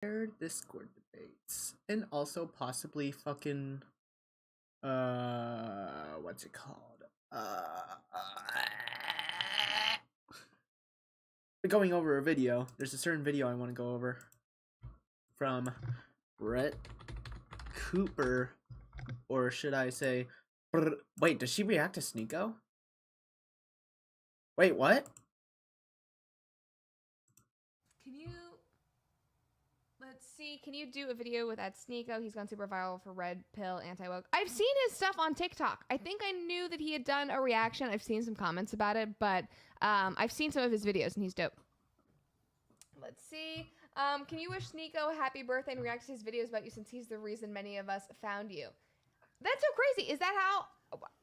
Discord debates, and also possibly fucking what's it called? Going over a video. There's a certain video I want to go over from Brett Cooper, or should I say? Wait, does she react to Sneeko? Wait, what? Let's see. Can you do a video with that Sneeko? He's gone super viral for red pill anti-woke. I've seen his stuff on TikTok. I think I knew that he had done a reaction. I've seen some comments about it, but I've seen some of his videos and he's dope. Let's see. Can you wish Sneeko a happy birthday and react to his videos about you since he's the reason many of us found you? That's so crazy. Is that how?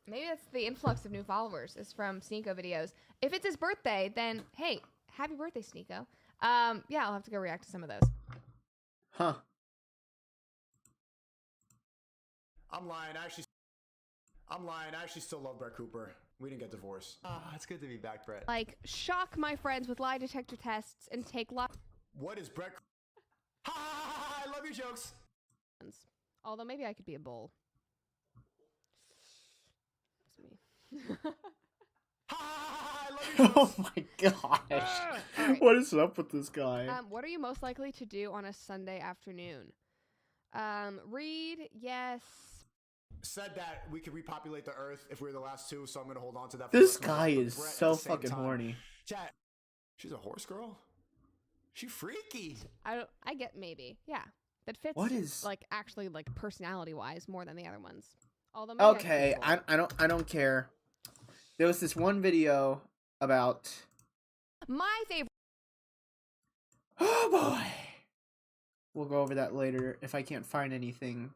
Maybe that's the influx of new followers is from Sneeko videos. If it's his birthday, then hey, happy birthday, Sneeko. Yeah, I'll have to go react to some of those. Huh. I'm lying. I actually still love Brett Cooper. We didn't get divorced. It's good to be back, Brett. Like, shock my friends with lie detector tests and take lots. What is Brett? Ha! I love your jokes. Although maybe I could be a bull. It's me. Ha! I love your jokes. Oh my gosh. Right. What is up with this guy? What are you most likely to do on a Sunday afternoon? Read, yes. Said that we could repopulate the Earth if we were the last two, so I'm gonna hold on to that. This guy is so fucking horny. Chat. She's a horse girl. She freaky. I get maybe, yeah. That fits. What is like actually like personality wise more than the other ones? Although maybe okay, I don't care. There was this one video about my favorite. Oh boy. We'll go over that later if I can't find anything.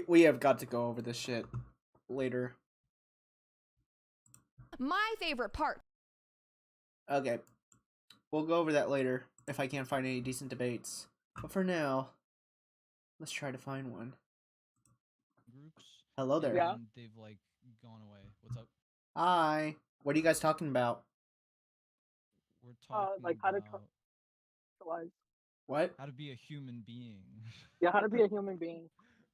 We have got to go over this shit later. My favorite part. Okay. We'll go over that later if I can't find any decent debates. But for now, let's try to find one. Groups. Hello there. Yeah. They've like gone away. What's up? Hi. What are you guys talking about? We're talking like how to about What? how to be a human being. Yeah, how to be a human being.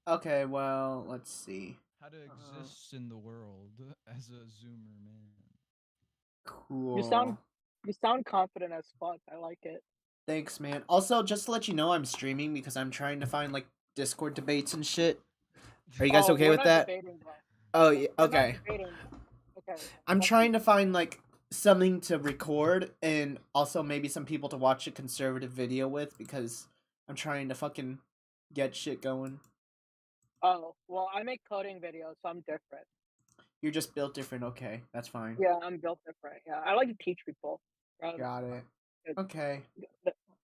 Okay, well, let's see. How to exist in the world as a Zoomer man. Cool. You sound confident as fuck. I like it. Thanks, man. Also, just to let you know, I'm streaming because I'm trying to find like Discord debates and shit. Are you guys okay with that? Oh, yeah, okay. Okay. I'm trying to find like something to record and also maybe some people to watch a conservative video with because I'm trying to fucking get shit going. Oh, well, I make coding videos, so I'm different. You're just built different. Okay, that's fine. Yeah, I'm built different. Yeah, I like to teach people. Got it. Okay.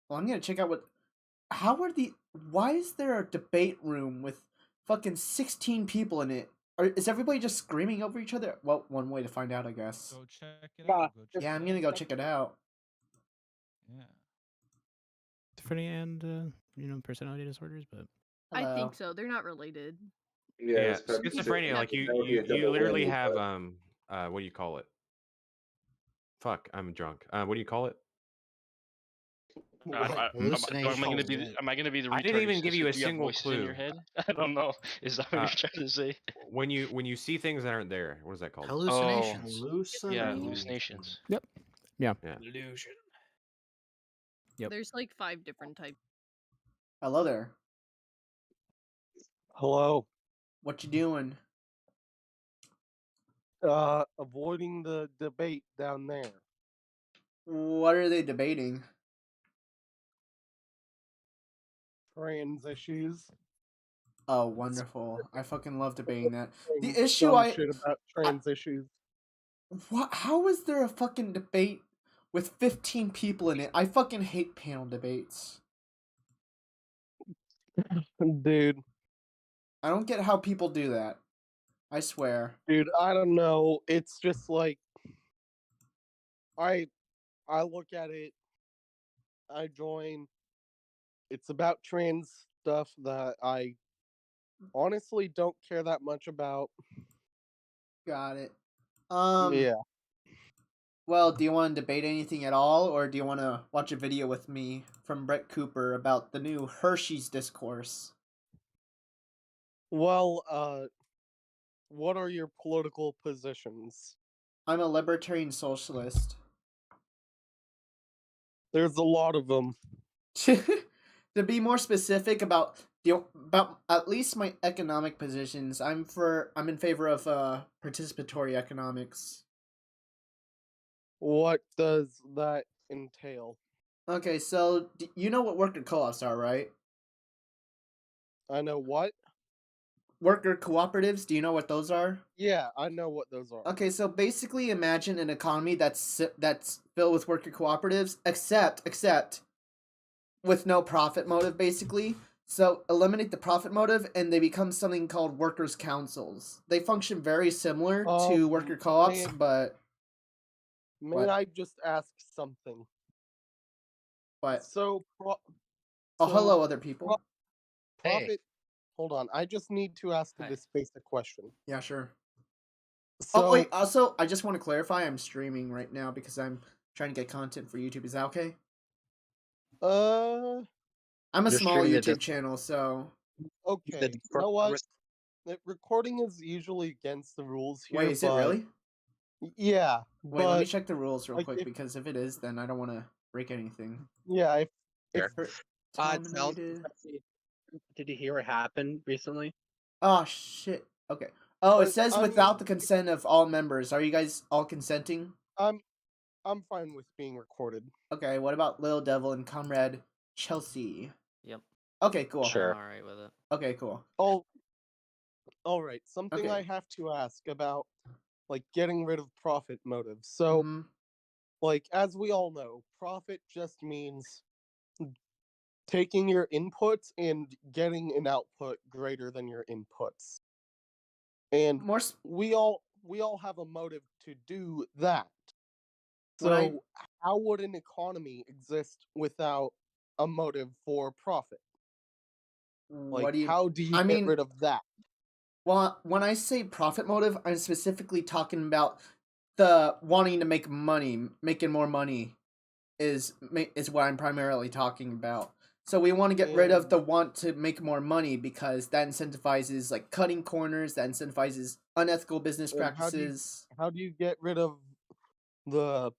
Well, I'm gonna check out what. Why is there a debate room with fucking 16 people in it? Is everybody just screaming over each other? Well, one way to find out, I guess. Go check it out. Yeah, I'm gonna go check it out. Yeah. Different and personality disorders, but I think so. They're not related. Yeah, schizophrenia. Like you literally have what do you call it? Fuck, I'm drunk. What do you call it? Am I gonna be the? I didn't even give you a single clue. In your head? I don't know. Is that what you're trying to say? When you see things that aren't there, what is that called? hallucinations. Yeah, hallucinations. Yep. Yeah. Illusion. Yep. There's like 5 different types. Hello there. Hello. What you doing? Avoiding the debate down there. What are they debating? Trans issues. Oh, wonderful! I fucking love debating that. The Saying issue dumb shit about trans issues. What? How is there a fucking debate with 15 people in it? I fucking hate panel debates. Dude. I don't get how people do that. I swear. Dude, I don't know. It's just like I look at it, I join. It's about trans stuff that I honestly don't care that much about. Got it. Yeah. Well, do you want to debate anything at all, or do you want to watch a video with me from Brett Cooper about the new Hershey's discourse? Well, what are your political positions? I'm a libertarian socialist. There's a lot of them. To be more specific about about at least my economic positions, I'm in favor of participatory economics. What does that entail? Okay, so you know what worker co-ops are, right? I know what? Worker cooperatives, do you know what those are? Yeah, I know what those are. Okay, so basically imagine an economy that's filled with worker cooperatives, except with no profit motive, basically. So eliminate the profit motive, and they become something called workers' councils. They function very similar to worker co-ops, but may I just ask something? But so, hello, other people. Profit. Hold on, I just need to ask this basic question. Yeah, sure. So, oh wait, also, I just want to clarify, I'm streaming right now because I'm trying to get content for YouTube. Is that okay? I'm a small YouTube channel, so. Okay, you know what? Recording is usually against the rules here. Wait, is it really? Yeah. Wait, let me check the rules real quick, because if it is, then I don't want to break anything. Yeah. Did you hear what happened recently? Oh shit. Okay. Oh, it says without the consent of all members. Are you guys all consenting? I'm fine with being recorded. Okay, what about Lil Devil and Comrade Chelsea? Yep. Okay, cool. Sure. I'm alright with it. Okay, cool. All right. Something I have to ask about, like, getting rid of profit motives. So, like, as we all know, profit just means taking your inputs and getting an output greater than your inputs. And we all have a motive to do that. So how would an economy exist without a motive for profit? Like, how do you get rid of that? Well, when I say profit motive, I'm specifically talking about the wanting to make money, making more money is what I'm primarily talking about. So we want to get rid of the want to make more money, because that incentivizes like cutting corners, that incentivizes unethical business practices. How do you get rid of the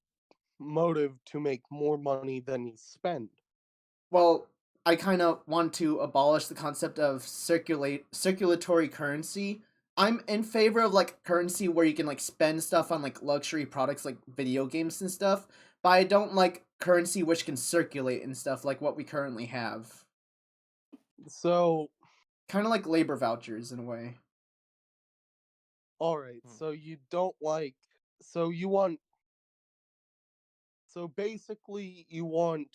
motive to make more money than you spend? Well, I kind of want to abolish the concept of circulatory currency. I'm in favor of like currency where you can like spend stuff on like luxury products like video games and stuff, but I don't like currency which can circulate and stuff like what we currently have. So, kind of like labor vouchers in a way. All right. So you don't like so you want So basically you want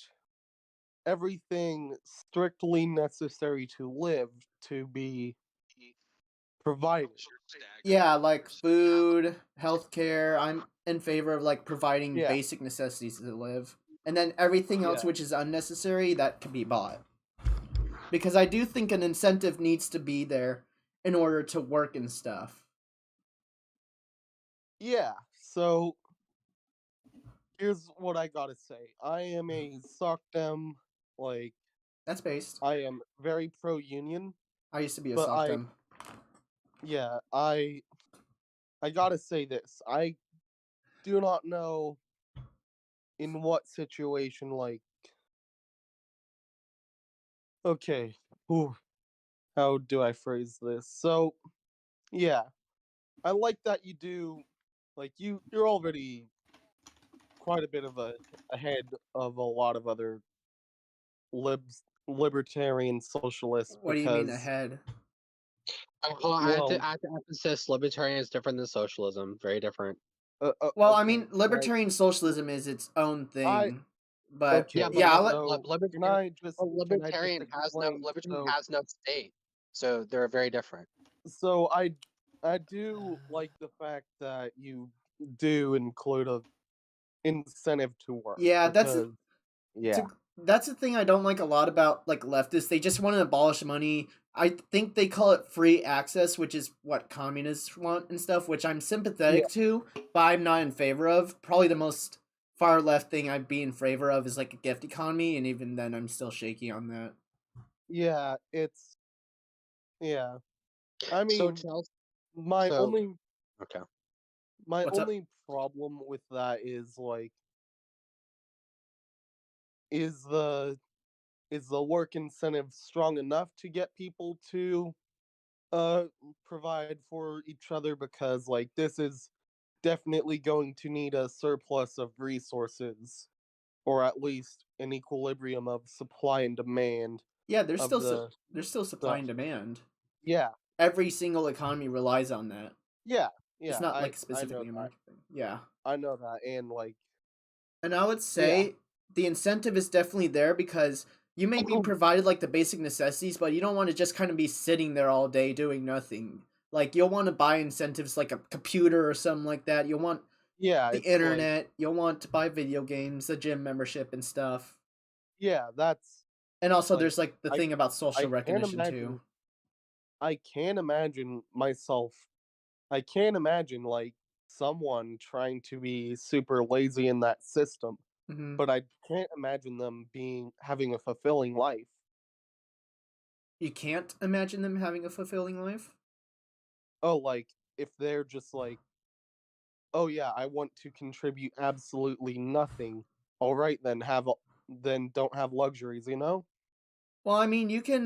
everything strictly necessary to live to be provided. Yeah, like food, healthcare. I'm in favor of like providing basic necessities to live. And then everything else which is unnecessary, that can be bought. Because I do think an incentive needs to be there in order to work and stuff. Yeah, so here's what I gotta say. I am a SOCDEM, like... That's based. I am very pro-union. I used to be a SOCDEM. Yeah, I gotta say this. I do not know in what situation, like... Okay. Ooh. How do I phrase this? So, yeah. I like that you do... Like, you're already quite a bit of ahead of a lot of other libertarian socialists. What do you mean ahead? I have to emphasize libertarian is different than socialism. Very different. Well, I mean, libertarian socialism is its own thing. But libertarian has no state, so they're very different. So I do like the fact that you do include a incentive to work. Yeah, that's that's the thing I don't like a lot about like leftists. They just want to abolish money. I think they call it free access, which is what communists want and stuff, which I'm sympathetic to, but I'm not in favor of. Probably the most far left thing I'd be in favor of is like a gift economy, and even then I'm still shaky on that. Yeah, it's yeah. I mean, So Chelsea, my only okay. My What's up? only problem with that is like is the work incentive strong enough to get people to provide for each other, because like this is definitely going to need a surplus of resources, or at least an equilibrium of supply and demand. Yeah, there's of still the there's still supply and demand. Yeah. Every single economy relies on that. Yeah, It's yeah, not like I know specifically that. American thing. Yeah. I know that, and like, And I would yeah, say the incentive is definitely there because you may be provided like the basic necessities, but you don't want to just kind of be sitting there all day doing nothing. Like you'll want to buy incentives like a computer or something like that. You'll want yeah, the it's like, internet. You'll want to buy video games, the gym membership and stuff. yeah, that's And also like, there's like the I thing about social I can't recognition imagine too. I can't imagine myself. I can't imagine like someone trying to be super lazy in that system, Mhm. but I can't imagine them having a fulfilling life. You can't imagine them having a fulfilling life? Oh, like if they're just like, oh yeah, I want to contribute absolutely nothing. All right, then don't have luxuries, you know? Well, I mean, you can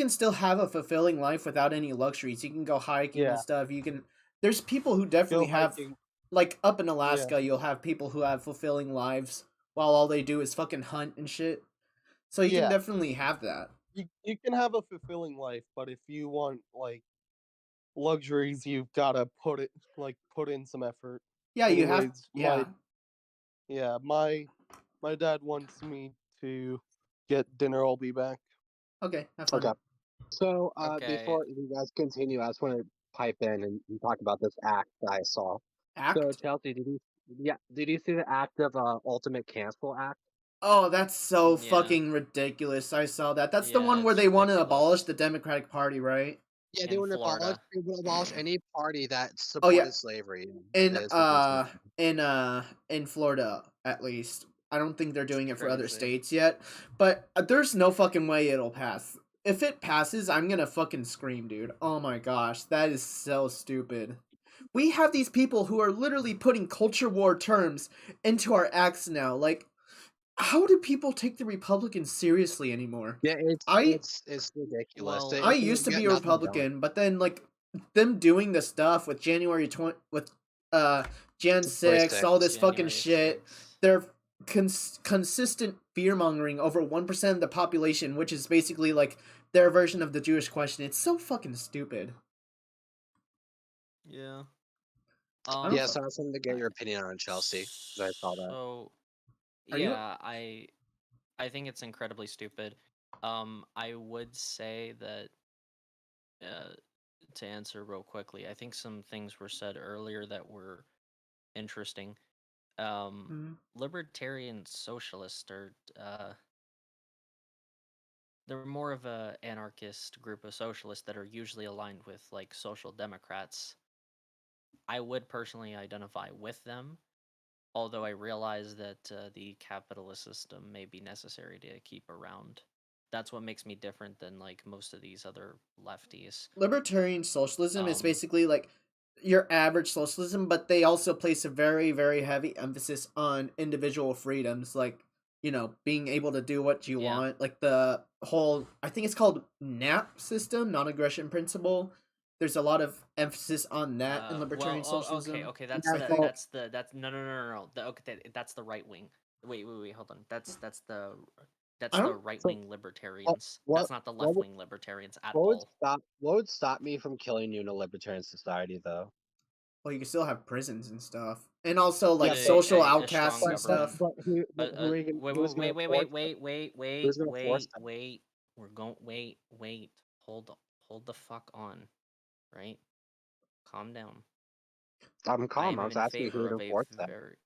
still have a fulfilling life without any luxuries. You can go hiking and Yeah, stuff. You can There's people who go definitely have hiking. like up in Yeah, Alaska, you'll have people who have fulfilling lives while all they do is fucking hunt and shit. So you can yeah. definitely have that. You can have a fulfilling life, but if you want like luxuries, you've gotta put in some effort. Yeah, you have Anyways, yeah. my dad wants me to get dinner. I'll be back. Okay, have fun. Okay. So Okay. before you guys continue, I just want to pipe in and talk about this act that I saw. So Act? Chelsea, did you see the act of Ultimate Cancel Act? Oh, that's so Yeah. fucking ridiculous. I saw that. That's the Yeah, one where it's they want to abolish ridiculous. the Democratic Party, right? Yeah, In Florida. they would abolish any party that Oh yeah, supported slavery. in Is what they're saying. in Florida at least. I don't think they're It's doing it for other crazy. states yet, but there's no fucking way it'll pass. If it passes, I'm gonna fucking scream, dude. Oh my gosh, that is so stupid. We have these people who are literally putting culture war terms into our acts now. Like, how do people take the Republicans seriously anymore? Yeah, I it's ridiculous. Well, I They used to get be a nothing done. Republican, but then like them doing the stuff with uh Jan 6, all this fucking January shit. 6th. They're consistent fear mongering over 1% of the population, which is basically like their version of the Jewish question. It's so fucking stupid. Yeah. Yeah, so I just wanted to get your opinion on Chelsea because I saw that. So Are you yeah, I think it's incredibly stupid. I would say that to answer real quickly, I think some things were said earlier that were interesting. Libertarian socialists are they're more of a anarchist group of socialists that are usually aligned with like social democrats. I would personally identify with them, although I realize that the capitalist system may be necessary to keep around. That's what makes me different than like most of these other lefties. Libertarian socialism is basically like your average socialism, but they also place a very, very heavy emphasis on individual freedoms, like, you know, being able to do what you want. Like the whole, I think it's called NAP system, non aggression principle. There's a lot of emphasis on that in libertarian socialism. Okay, that's I think. that's no. That's the right wing. Wait, hold on. That's the right wing libertarians. That's not the left wing libertarians at all. What would stop me from killing you in a libertarian society, though? Well, you can still have prisons and stuff, and also like Yeah, social a outcasts strong and stuff. government. Wait. We're going. Wait. Hold the fuck on. Right. Calm down. I'm I calm. am I was in asking who favor would of a enforce that. very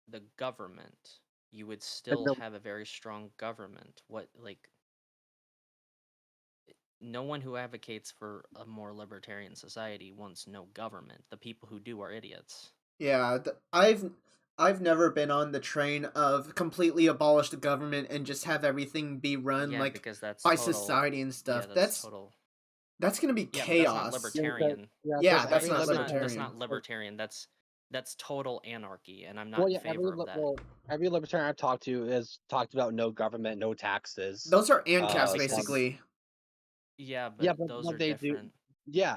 the government. you would still have a very strong government. No one who advocates for a more libertarian society wants no government. The people who do are idiots. Yeah, I've never been on the train of completely abolish the government and just have everything be run like because that's by total, society and stuff. that's total. That's gonna be Yeah, chaos. but that's not libertarian. Yeah, that's not libertarian. That's not libertarian. That's total anarchy, and I'm not in favor of that. Every libertarian I've talked to has talked about no government, no taxes. Those are ANCAPs, basically. Yeah, but those are different.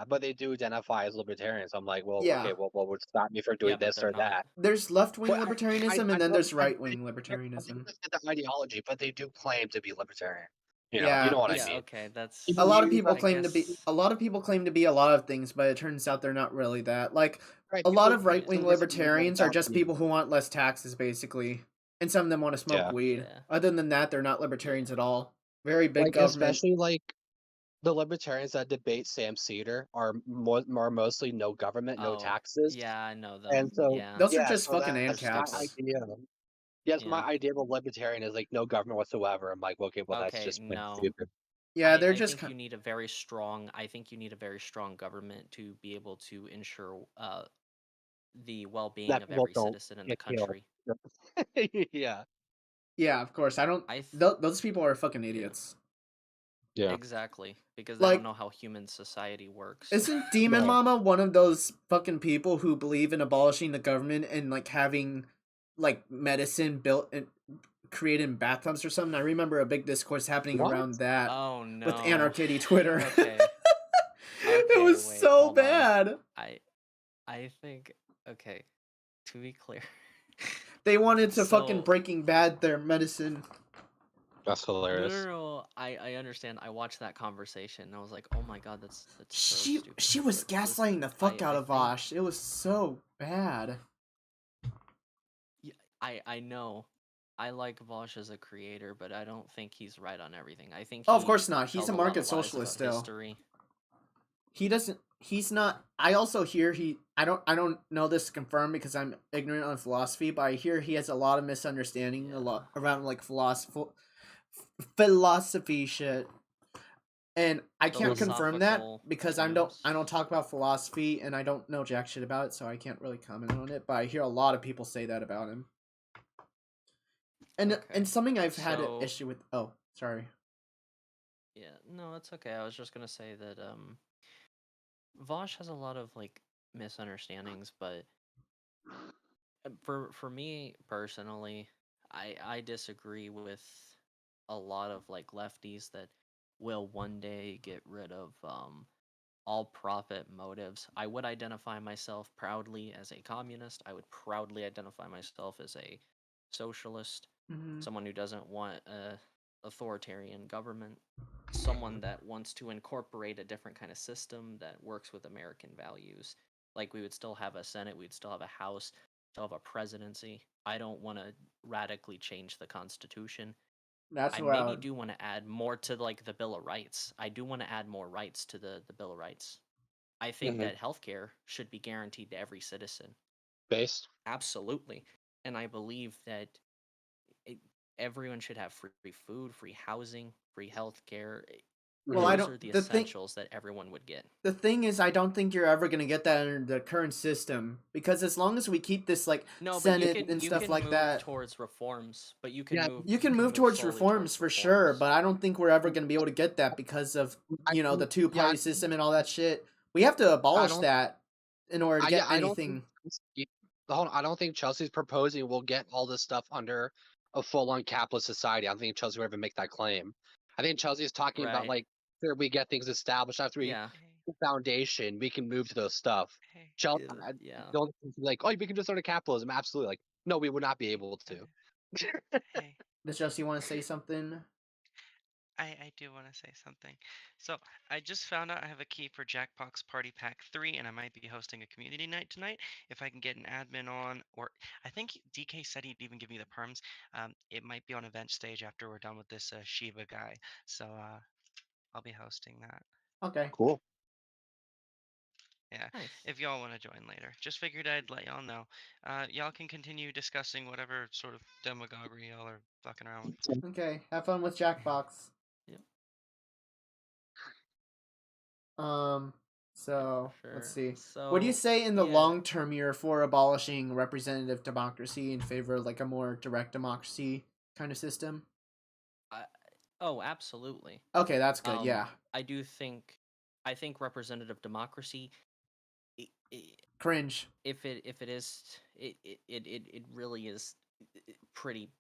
But they do identify as libertarians. I'm like, well, Yeah. okay, well, what would stop me from doing this or that? There's left-wing libertarianism, and then there's right-wing libertarianism. The ideology, but they do claim to be libertarian. You Yeah, know what I mean. Okay, that's a lot of people claim to be. A lot of people claim to be a lot of things, but it turns out they're not really that. Like a lot of right-wing libertarians are just people who want less taxes, basically, and some of them want to smoke weed. Yeah. Other than that, they're not libertarians at all. Very big government. Especially like the libertarians that debate Sam Cedar are mostly no government, no taxes. Yeah, I know them. And so those are just fucking ANCAPs. Yes, my idea of a libertarian is like no government whatsoever. I'm like, okay, well, that's just stupid. Yeah, they're just. I think you need a very strong. I think you need a very strong government to be able to ensure the well-being of every citizen in the country. Yeah. Yeah, of course. I don't. Those people are fucking idiots. Yeah. Exactly, because they don't know how human society works. Isn't Demon Mama one of those fucking people who believe in abolishing the government and like having like medicine built and created in bathtubs or something? I remember a big discourse happening around that. Oh no. With Anarchy Twitter. Okay. It was so bad. I think to be clear. They wanted to fucking Breaking Bad their medicine. That's hilarious. No, I understand. I watched that conversation and I was like, oh my god, that's so stupid. She was gaslighting the fuck out of Vosh. It was so bad. Yeah, I know. I like Vosh as a creator, but I don't think he's right on everything. I think of course not. He's a market socialist still. History. He doesn't. He's not. I also hear I don't know this confirmed because I'm ignorant on philosophy, but I hear he has a lot of misunderstanding a lot around like philosophy shit. And I can't confirm that because I don't talk about philosophy and I don't know jack shit about it, so I can't really comment on it. But I hear a lot of people say that about him. And something I've had an issue with. Oh, sorry. Yeah, no, it's okay. I was just gonna say that Vosh has a lot of like misunderstandings, but for me personally, I disagree with a lot of like lefties that will one day get rid of all profit motives. I would identify myself proudly as a communist. I would proudly identify myself as a socialist, someone who doesn't want a authoritarian government, someone that wants to incorporate a different kind of system that works with American values. Like we would still have a Senate, we'd still have a House, still have a presidency. I don't want to radically change the Constitution. That's I maybe do want to add more to like the Bill of Rights. I do want to add more rights to the Bill of Rights. I think that healthcare should be guaranteed to every citizen. Based? Absolutely. And I believe that everyone should have free food, free housing, free healthcare. Well, Those are the essentials that everyone would get. The thing is, I don't think you're ever gonna get that under the current system because as long as we keep this like Senate and stuff like that, towards reforms, but you can you can move towards reforms for sure. But I don't think we're ever gonna be able to get that because of the two-party system and all that shit. We have to abolish that in order to get anything. I don't think Chelsea's proposing we'll get all this stuff under a full-on capitalist society. I don't think Chelsea will ever make that claim. I think Chelsea is talking about like after we get things established, after we get the foundation, we can move to those stuff. Chelsea, don't like, oh, we can just start a capitalism. Absolutely, like, no, we would not be able to. Does Chelsea want to say something? I do want to say something. So I just found out I have a key for Jackbox Party Pack 3, and I might be hosting a community night tonight. If I can get an admin on, or I think DK said he'd even give me the perms. It might be on event stage after we're done with this Shiva guy. So I'll be hosting that. Okay. Cool. Yeah, Nice. if y'all want to join later. Just figured I'd let y'all know. Y'all can continue discussing whatever sort of demagoguery y'all are fucking around with. Okay, have fun with Jackbox. Yep. So Sure. let's see. So What do you say in the yeah, long term you're for abolishing representative democracy in favor of like a more direct democracy kind of system? oh, absolutely. Okay, that's good. Yeah. I do think, I think representative democracy, Cringe. if it is, it really is pretty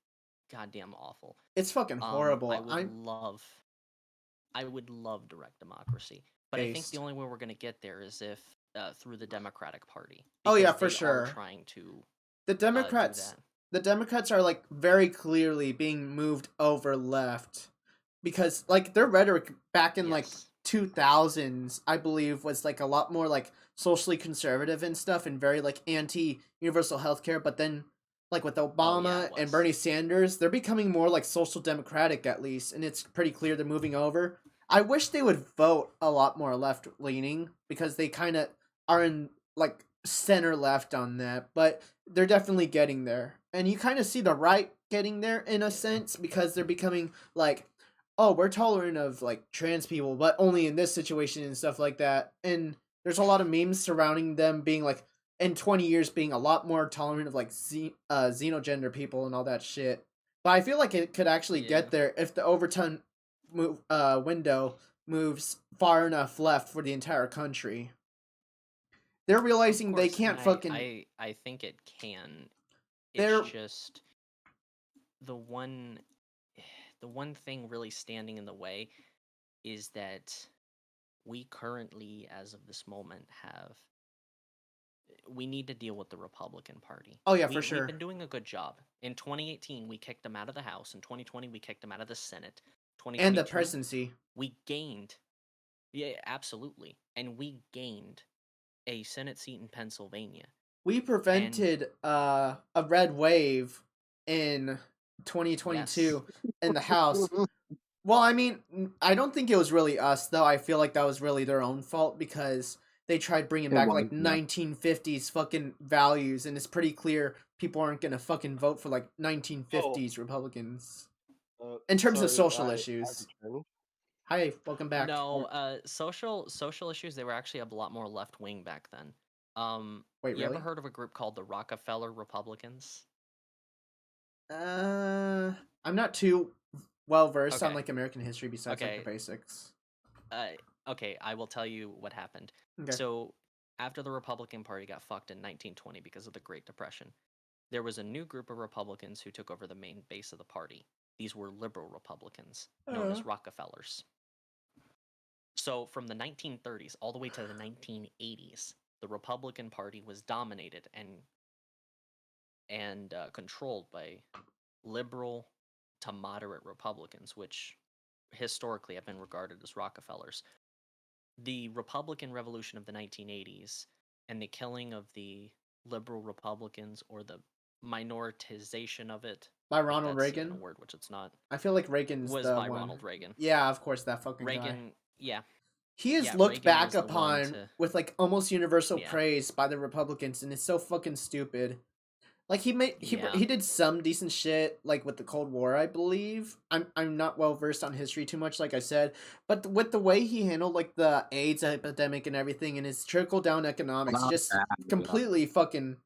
goddamn awful. It's fucking horrible. I would love direct democracy, but I think the only way we're gonna get there is if through the Democratic Party. Oh yeah, for they sure. Are trying to the Democrats. The Democrats are like very clearly being moved over left because like their rhetoric back in like 2000s, I believe, was like a lot more like socially conservative and stuff and very like anti universal healthcare. But then like with Obama and Bernie Sanders, they're becoming more like social democratic at least, and it's pretty clear they're moving over. I wish they would vote a lot more left leaning because they kind of are in like center left on that, but they're definitely getting there. And you kind of see the right getting there in a sense because they're becoming like, oh, we're tolerant of like trans people, but only in this situation and stuff like that. And there's a lot of memes surrounding them being like in 20 years being a lot more tolerant of like xenogender people and all that shit. But I feel like it could actually get there if the overton window moves far enough left for the entire country. They're realizing they can't fucking. I think it can. It's just the one thing really standing in the way is that we currently, as of this moment, we need to deal with the Republican Party. Oh yeah, for sure. We've been doing a good job. In 2018, we kicked them out of the House. In 2020, we kicked them out of the Senate. And the presidency. We gained. Yeah, absolutely. And we gained a Senate seat in Pennsylvania. We prevented a red wave in 2022 in the House. Well, I mean, I don't think it was really us, though. I feel like that was really their own fault because they tried bringing back like 1950s fucking values, and it's pretty clear people aren't gonna fucking vote for like 1950s Republicans in terms of social issues. Hi, welcome back. No, social issues, they were actually a lot more left wing back then. Wait, you really? ever heard of a group called the Rockefeller Republicans? I'm not too well versed on like American history besides like the basics. Okay, I will tell you what happened. Okay. So after the Republican Party got fucked in 1920 because of the Great Depression, there was a new group of Republicans who took over the main base of the party. These were liberal Republicans, known as Rockefellers. So from the 1930s all the way to the 1980s, the Republican Party was dominated and controlled by liberal to moderate Republicans, which historically have been regarded as Rockefellers. The Republican Revolution of the 1980s and the killing of the liberal Republicans, or the minoritization of it, by Ronald Reagan. A word which it's not. I feel like Reagan's was the by one. Ronald Reagan. Yeah, of course, that fucking Reagan. guy. Yeah. He is looked back upon with like almost universal praise by the Republicans, and it's so fucking stupid. Like he did some decent shit like with the Cold War, I believe. I'm not well versed on history too much, like I said, but with the way he handled like the AIDS epidemic and everything, and his trickle down economics, just completely fucking.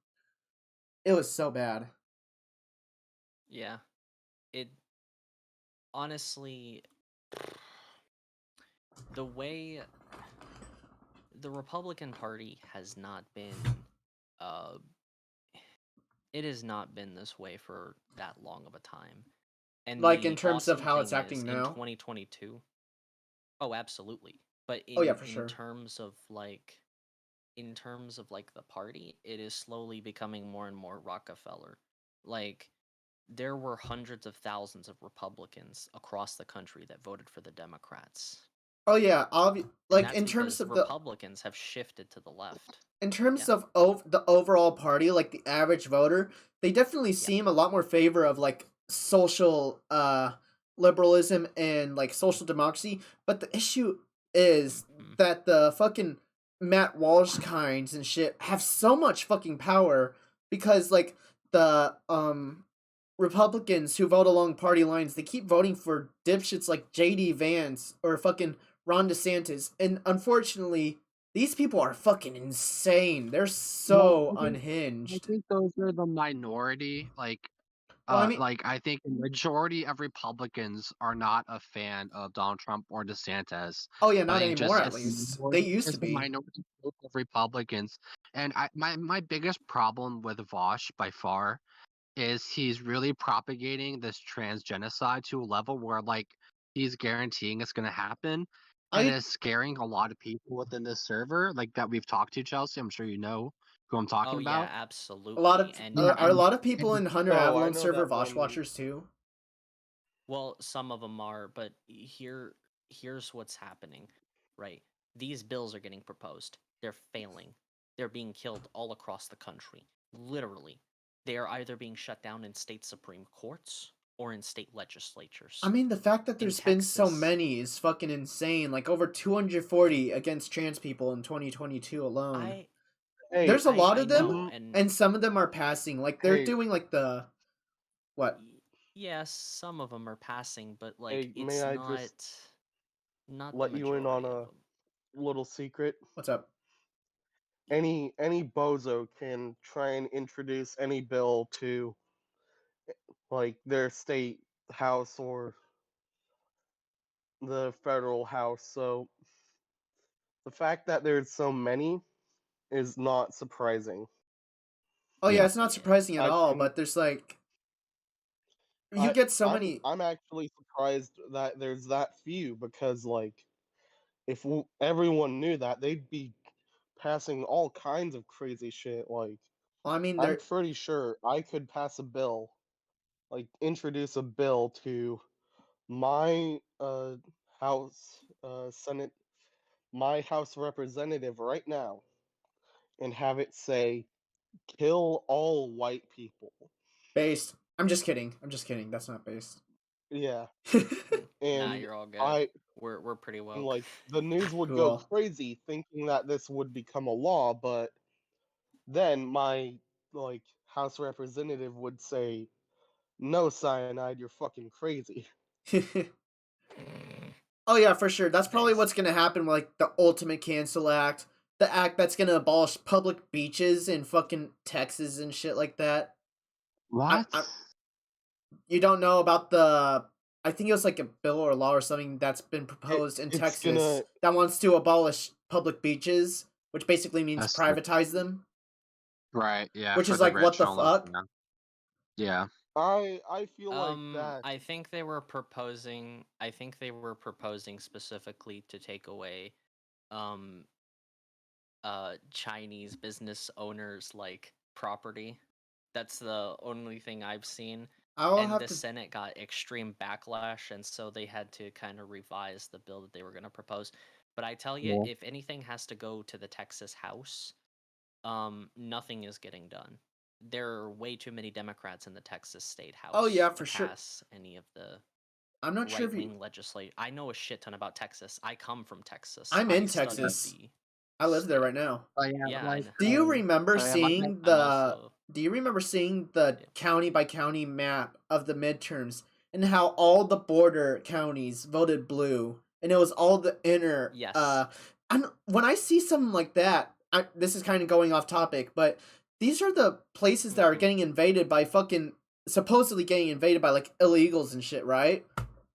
It was so bad. Yeah, it honestly, the way the Republican Party has not been, it has not been this way for that long of a time. And like in terms of how it's acting now, in 2022. Oh, absolutely. But for sure. In terms of like the party, it is slowly becoming more and more Rockefeller. Like there were hundreds of thousands of Republicans across the country that voted for the Democrats. Oh yeah, like in terms of the Republicans have shifted to the left. In terms of the overall party, like the average voter, they definitely seem a lot more favor of like social liberalism and like social democracy. But the issue is that the fucking Matt Walsh kinds and shit have so much fucking power because like the Republicans who vote along party lines, they keep voting for dipshits like JD Vance or fucking Ron DeSantis, and unfortunately these people are fucking insane. They're so I unhinged. think those are the minority. Well, I mean, I think the majority of Republicans are not a fan of Donald Trump or DeSantis. oh yeah, I not think anymore just at least. They used to just the be. minority group of Republicans. And my biggest problem with Vosh by far is he's really propagating this trans genocide to a level where like he's guaranteeing it's gonna happen and I is scaring a lot of people within this server, like that we've talked to, Chelsea. I'm sure you know who I'm Oh talking yeah, about. a lot absolutely. of And Yeah, are a and lot of people in Hunter Oh, I Avalon know server that Vosh one. watchers too. well, some of them are, but here's what's happening, right? These bills are getting proposed. They're failing. They're being killed all across the country. Literally. They are either being shut down in state supreme courts or in state legislatures. I mean, the fact that In there's been so Texas, many is fucking insane. Like over 240 against trans people in 2022 alone. I Hey, There's a lot I of them, know, and and some of them are passing. Like they're hey, doing like the what? yes, some of them are passing, but like hey, may it's I just not the let you in on majority of a them. little secret? What's up? Any bozo can try and introduce any bill to like their state house or the federal house. So the fact that there's so many is not surprising. Oh yeah, yeah. it's not surprising at I all. can But there's like you get so many. I'm actually surprised that there's that few because like if everyone knew that they'd be passing all kinds of crazy shit. Like Well, I mean, I'm they're pretty sure I could pass a bill, like introduce a bill to my house senate my house representative right now and have it say kill all white people. based. I'm just kidding. I'm just kidding. That's not based. Yeah. Nah, And you're all good. I We're pretty woke. like the news would go Cool. crazy thinking that this would become a law, but then my like house representative would say, "No, cyanide, you're fucking crazy." Oh yeah, for sure. That's probably Nice. what's gonna happen with like the ultimate cancel act, the act that's gonna abolish public beaches in fucking Texas and shit like that. What? You don't know about the? I think it was like a bill or law or something that's been proposed in It's Texas gonna that wants to abolish public beaches, which basically means That's the, privatize them. right, yeah, Which for is the like, what rich the only. fuck? Yeah. I feel like that I think they were proposing. I think they were proposing specifically to take away, um, Chinese business owners like property. That's the only thing I've seen. I'll And have the to. Senate got extreme backlash, and so they had to kind of revise the bill that they were going to propose. But I tell you, Yeah. if anything has to go to the Texas House, nothing is getting done. There are way too many Democrats in the Texas State Oh House yeah, to for sure. pass any of the I'm not sure if you. right-wing legislation. I know a shit ton about Texas. I come from Texas. I'm I in studied Texas. the I live there state. right now. Oh yeah, Yeah, like Do you remember so yeah, like seeing I'm the? also Do you remember seeing the yeah. county by county map of the midterms and how all the border counties voted blue and it was all the inner? Yes. When I see something like that, this is kind of going off topic, but these are the places that are getting invaded by fucking supposedly getting invaded by like illegals and shit, right?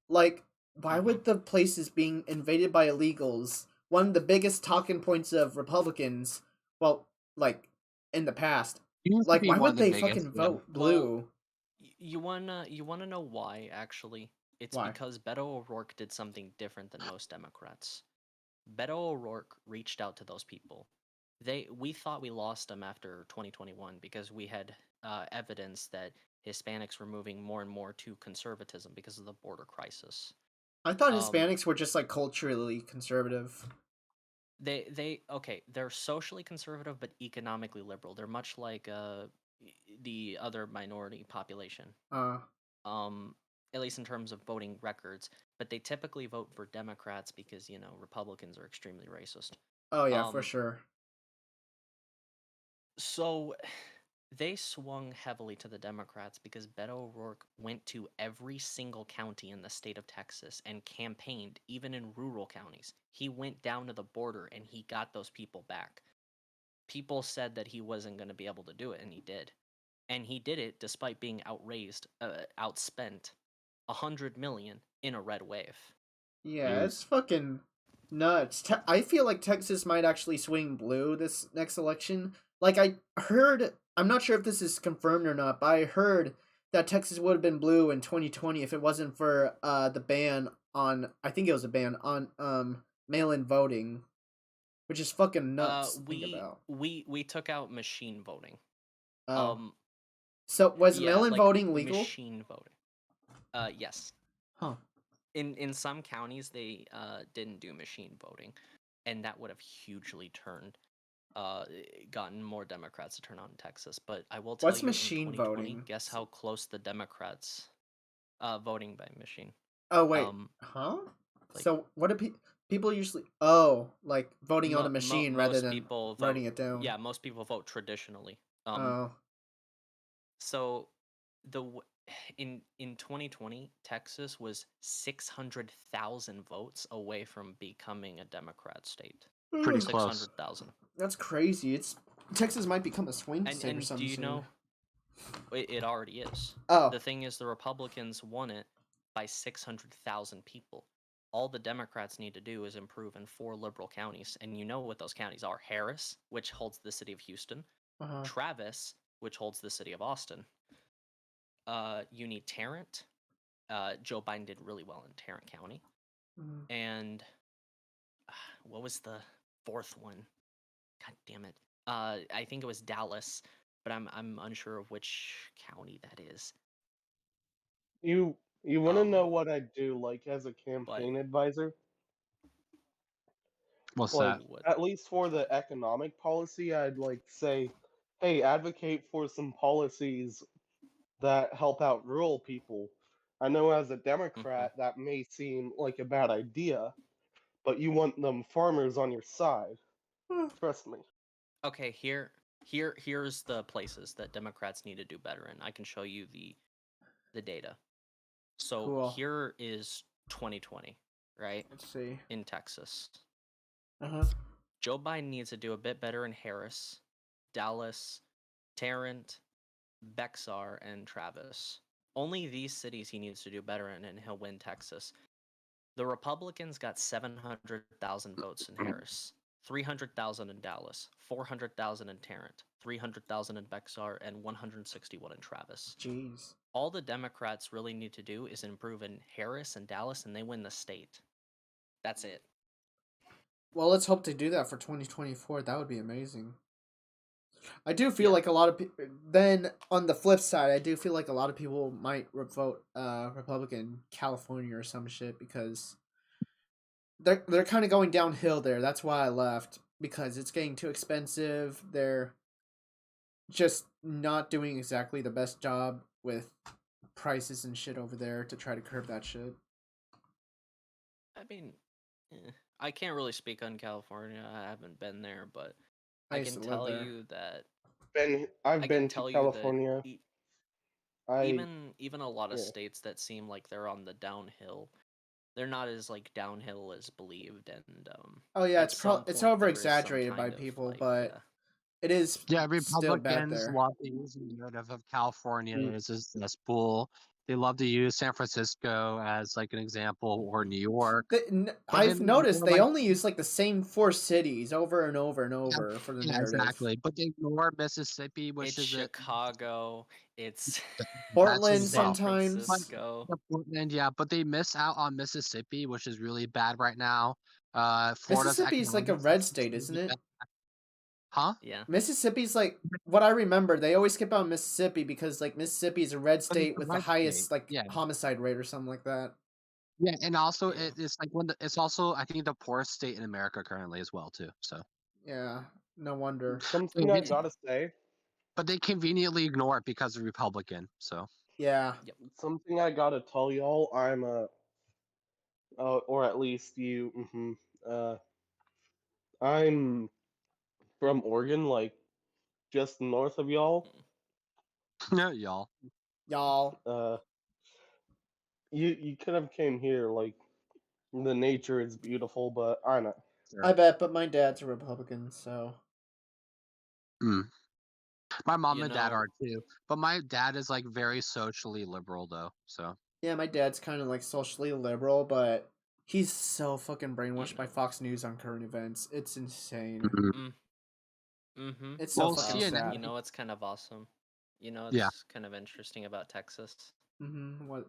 Like, why would the places being invaded by illegals, one of the biggest talking points of Republicans, well, like in the past, used to like be why one would of the they biggest. fucking Yeah. vote Well, blue? you wanna know why? Actually, it's Why? because Beto O'Rourke did something different than most Democrats. Beto O'Rourke reached out to those people. We thought we lost them after 2021 because we had evidence that Hispanics were moving more and more to conservatism because of the border crisis. I thought Um, Hispanics were just like culturally conservative. they're socially conservative but economically liberal. They're much like the other minority population. Um, at least in terms of voting records, but they typically vote for Democrats because, Republicans are extremely racist. Oh yeah, for sure. So they swung heavily to the Democrats because Beto O'Rourke went to every single county in the state of Texas and campaigned, even in rural counties. He went down to the border and he got those people back. People said that he wasn't going to be able to do it, and he did. And he did it despite being outspent $100 million in a red wave. Yeah, it's fucking nuts. I feel like Texas might actually swing blue this next election. Like I heard, I'm not sure if this is confirmed or not, but I heard that Texas would have been blue in 2020 if it wasn't for the ban on, I think it was a ban on mail-in voting, which is fucking nuts to think about. We took out machine voting. Oh. So was yeah, mail-in like voting legal? Machine voting. Yes. Huh. In some counties they didn't do machine voting, and that would have hugely gotten more Democrats to turn out in Texas. But I will tell What's you, machine in 2020, voting? guess how close the Democrats voting by machine. Oh wait, huh? So what do people usually? Oh, like voting on a machine rather than writing it down. Yeah, most people vote traditionally. Oh. So in 2020, Texas was 600,000 votes away from becoming a Democrat state. Pretty 600,000. That's crazy. Texas might become a swing state or something. Do you know? It already is. Oh. The thing is, the Republicans won it by 600,000 people. All the Democrats need to do is improve in 4 liberal counties, and you know what those counties are: Harris, which holds the city of Houston, Travis, which holds the city of Austin. You need Tarrant. Joe Biden did really well in Tarrant County. And what was the 4th one? God damn it. I think it was Dallas, but I'm unsure of which county that is. You want to know what I'd do, like, as a campaign advisor? What's like, that? At least for the economic policy, I'd like say, hey, advocate for some policies that help out rural people. I know as a Democrat that may seem like a bad idea, but you want them farmers on your side. Trust me. Okay, here's the places that Democrats need to do better in. I can show you the data. So cool. Here is 2020, right? Let's see. In Texas. Uh-huh. Joe Biden needs to do a bit better in Harris, Dallas, Tarrant, Bexar, and Travis. Only these cities he needs to do better in, and he'll win Texas. The Republicans got 700,000 votes in Harris, 300,000 in Dallas, 400,000 in Tarrant, 300,000 in Bexar, and 161 in Travis. Jeez. All the Democrats really need to do is improve in Harris and Dallas, and they win the state. That's it. Well, let's hope to do that for 2024. That would be amazing. I do feel like a lot of people. Then on the flip side, I do feel like a lot of people might vote Republican California or some shit because they're kind of going downhill there. That's why I left, because it's getting too expensive. They're just not doing exactly the best job with prices and shit over there to try to curb that shit. I mean, I can't really speak on California. I haven't been there, but I can tell you that I've been to California. Even a lot of states that seem like they're on the downhill, they're not as like downhill as believed. And oh yeah, it's over exaggerated by people, but it is still bad Republicans there. love to use the narrative of California as a cesspool. They love to use San Francisco as like an example, or New York. I've noticed they only use like the same 4 cities over and over and over for the narrative. Exactly, but they ignore Mississippi, which is Chicago. It's Portland sometimes. Portland, yeah, but they miss out on Mississippi, which is really bad right now. Mississippi's like a red state, isn't it? Huh? Yeah. Mississippi's like, what I remember, they always skip out Mississippi because like Mississippi is a red state with the highest homicide rate or something like that. Yeah, and also it's like it's also, I think, the poorest state in America currently as well too. So yeah, no wonder. Something I gotta say. But they conveniently ignore it because they're Republican. So yeah. Something I gotta tell y'all, I'm or at least you, I'm from Oregon, like just north of y'all. Yeah, y'all. You could have came here. Like the nature is beautiful, but I know. I bet, but my dad's a Republican, so. My mom and dad are too, but my dad is like very socially liberal though. So yeah, my dad's kind of like socially liberal, but he's so fucking brainwashed by Fox News on current events. It's insane. Mm-hmm. It's so fucking You sad. know what's kind of awesome? You know what's Yeah. kind of interesting about Texas? What?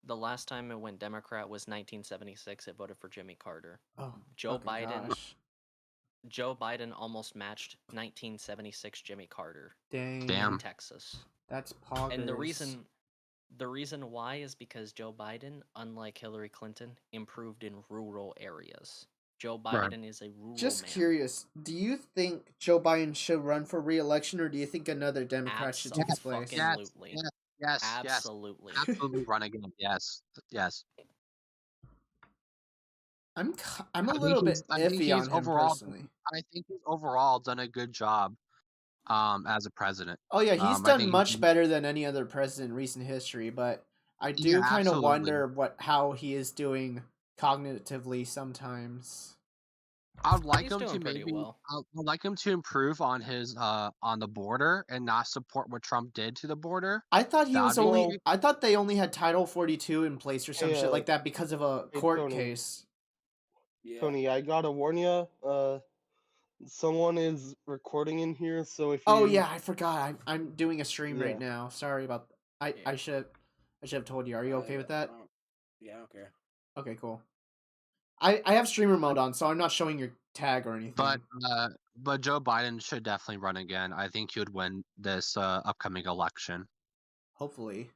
The last time it went Democrat was 1976. It voted for Jimmy Carter. Oh, Joe Biden. Gosh. Joe Biden almost matched 1976 Jimmy Carter. Dang. In Texas. That's poggers. And the reason why is because Joe Biden, unlike Hillary Clinton, improved in rural areas. Joe Biden is a rural Just man. curious, do you think Joe Biden should run for re-election, or do you think another Democrat should take his place? Absolutely. Yes. Absolutely. Absolutely run again. Yes. I'm a little bit iffy on him overall, personally. I think he's overall done a good job as a president. Oh yeah, he's done much better than any other president in recent history, but I do kind of wonder how he is doing cognitively sometimes. I'd like him to I'd like him to improve on his on the border and not support what Trump did to the border. I thought I thought they only had Title 42 in place or some shit like that because of a court case. Tony, I gotta warn you. Someone is recording in here, so if you. Oh yeah, I forgot. I'm doing a stream right now. Sorry about. I should have told you. Are you okay with that? Yeah, I don't care. Okay, cool. I have streamer mode on, so I'm not showing your tag or anything. But Joe Biden should definitely run again. I think he would win this upcoming election. Hopefully.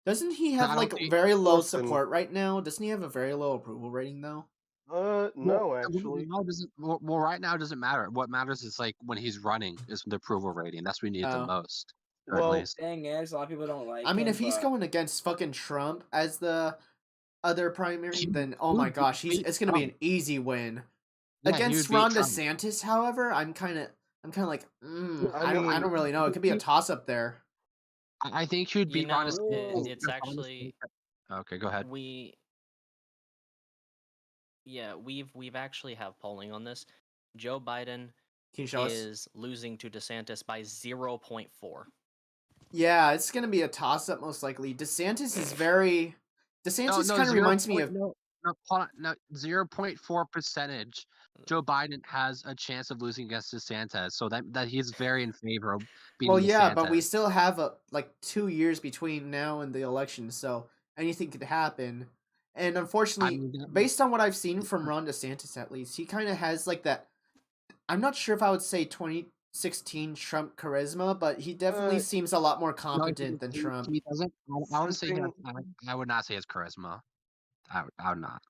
Doesn't he have like very low support right now? Doesn't he have a very low approval rating though? No, actually. Well, right now it doesn't matter. What matters is like when he's running is the approval rating. That's what we need the most. Well, thing is, a lot of people don't like. I mean, if he's going against fucking Trump as the other primary, then oh my gosh, it's gonna be an easy win. Against Ron DeSantis, however, I'm kind of like, I don't really know. It could be a toss up there. I think he'd beat Ron DeSantis. It's actually. Okay, go ahead. We've actually have polling on this. Joe Biden is losing to DeSantis by 0.4. Yeah, it's gonna be a toss up most likely. DeSantis is very. DeSantis kind of reminds me of. No, 0.4 percentage. Joe Biden has a chance of losing against DeSantis, so that he's very in favor of beating DeSantis. But we still have like 2 years between now and the election, so anything could happen. And unfortunately, based on what I've seen from Ron DeSantis, at least, he kind of has like that. I'm not sure if I would say 2016 Trump charisma, but he definitely seems a lot more competent than Trump. He doesn't. I would say I would not say his charisma. I would not.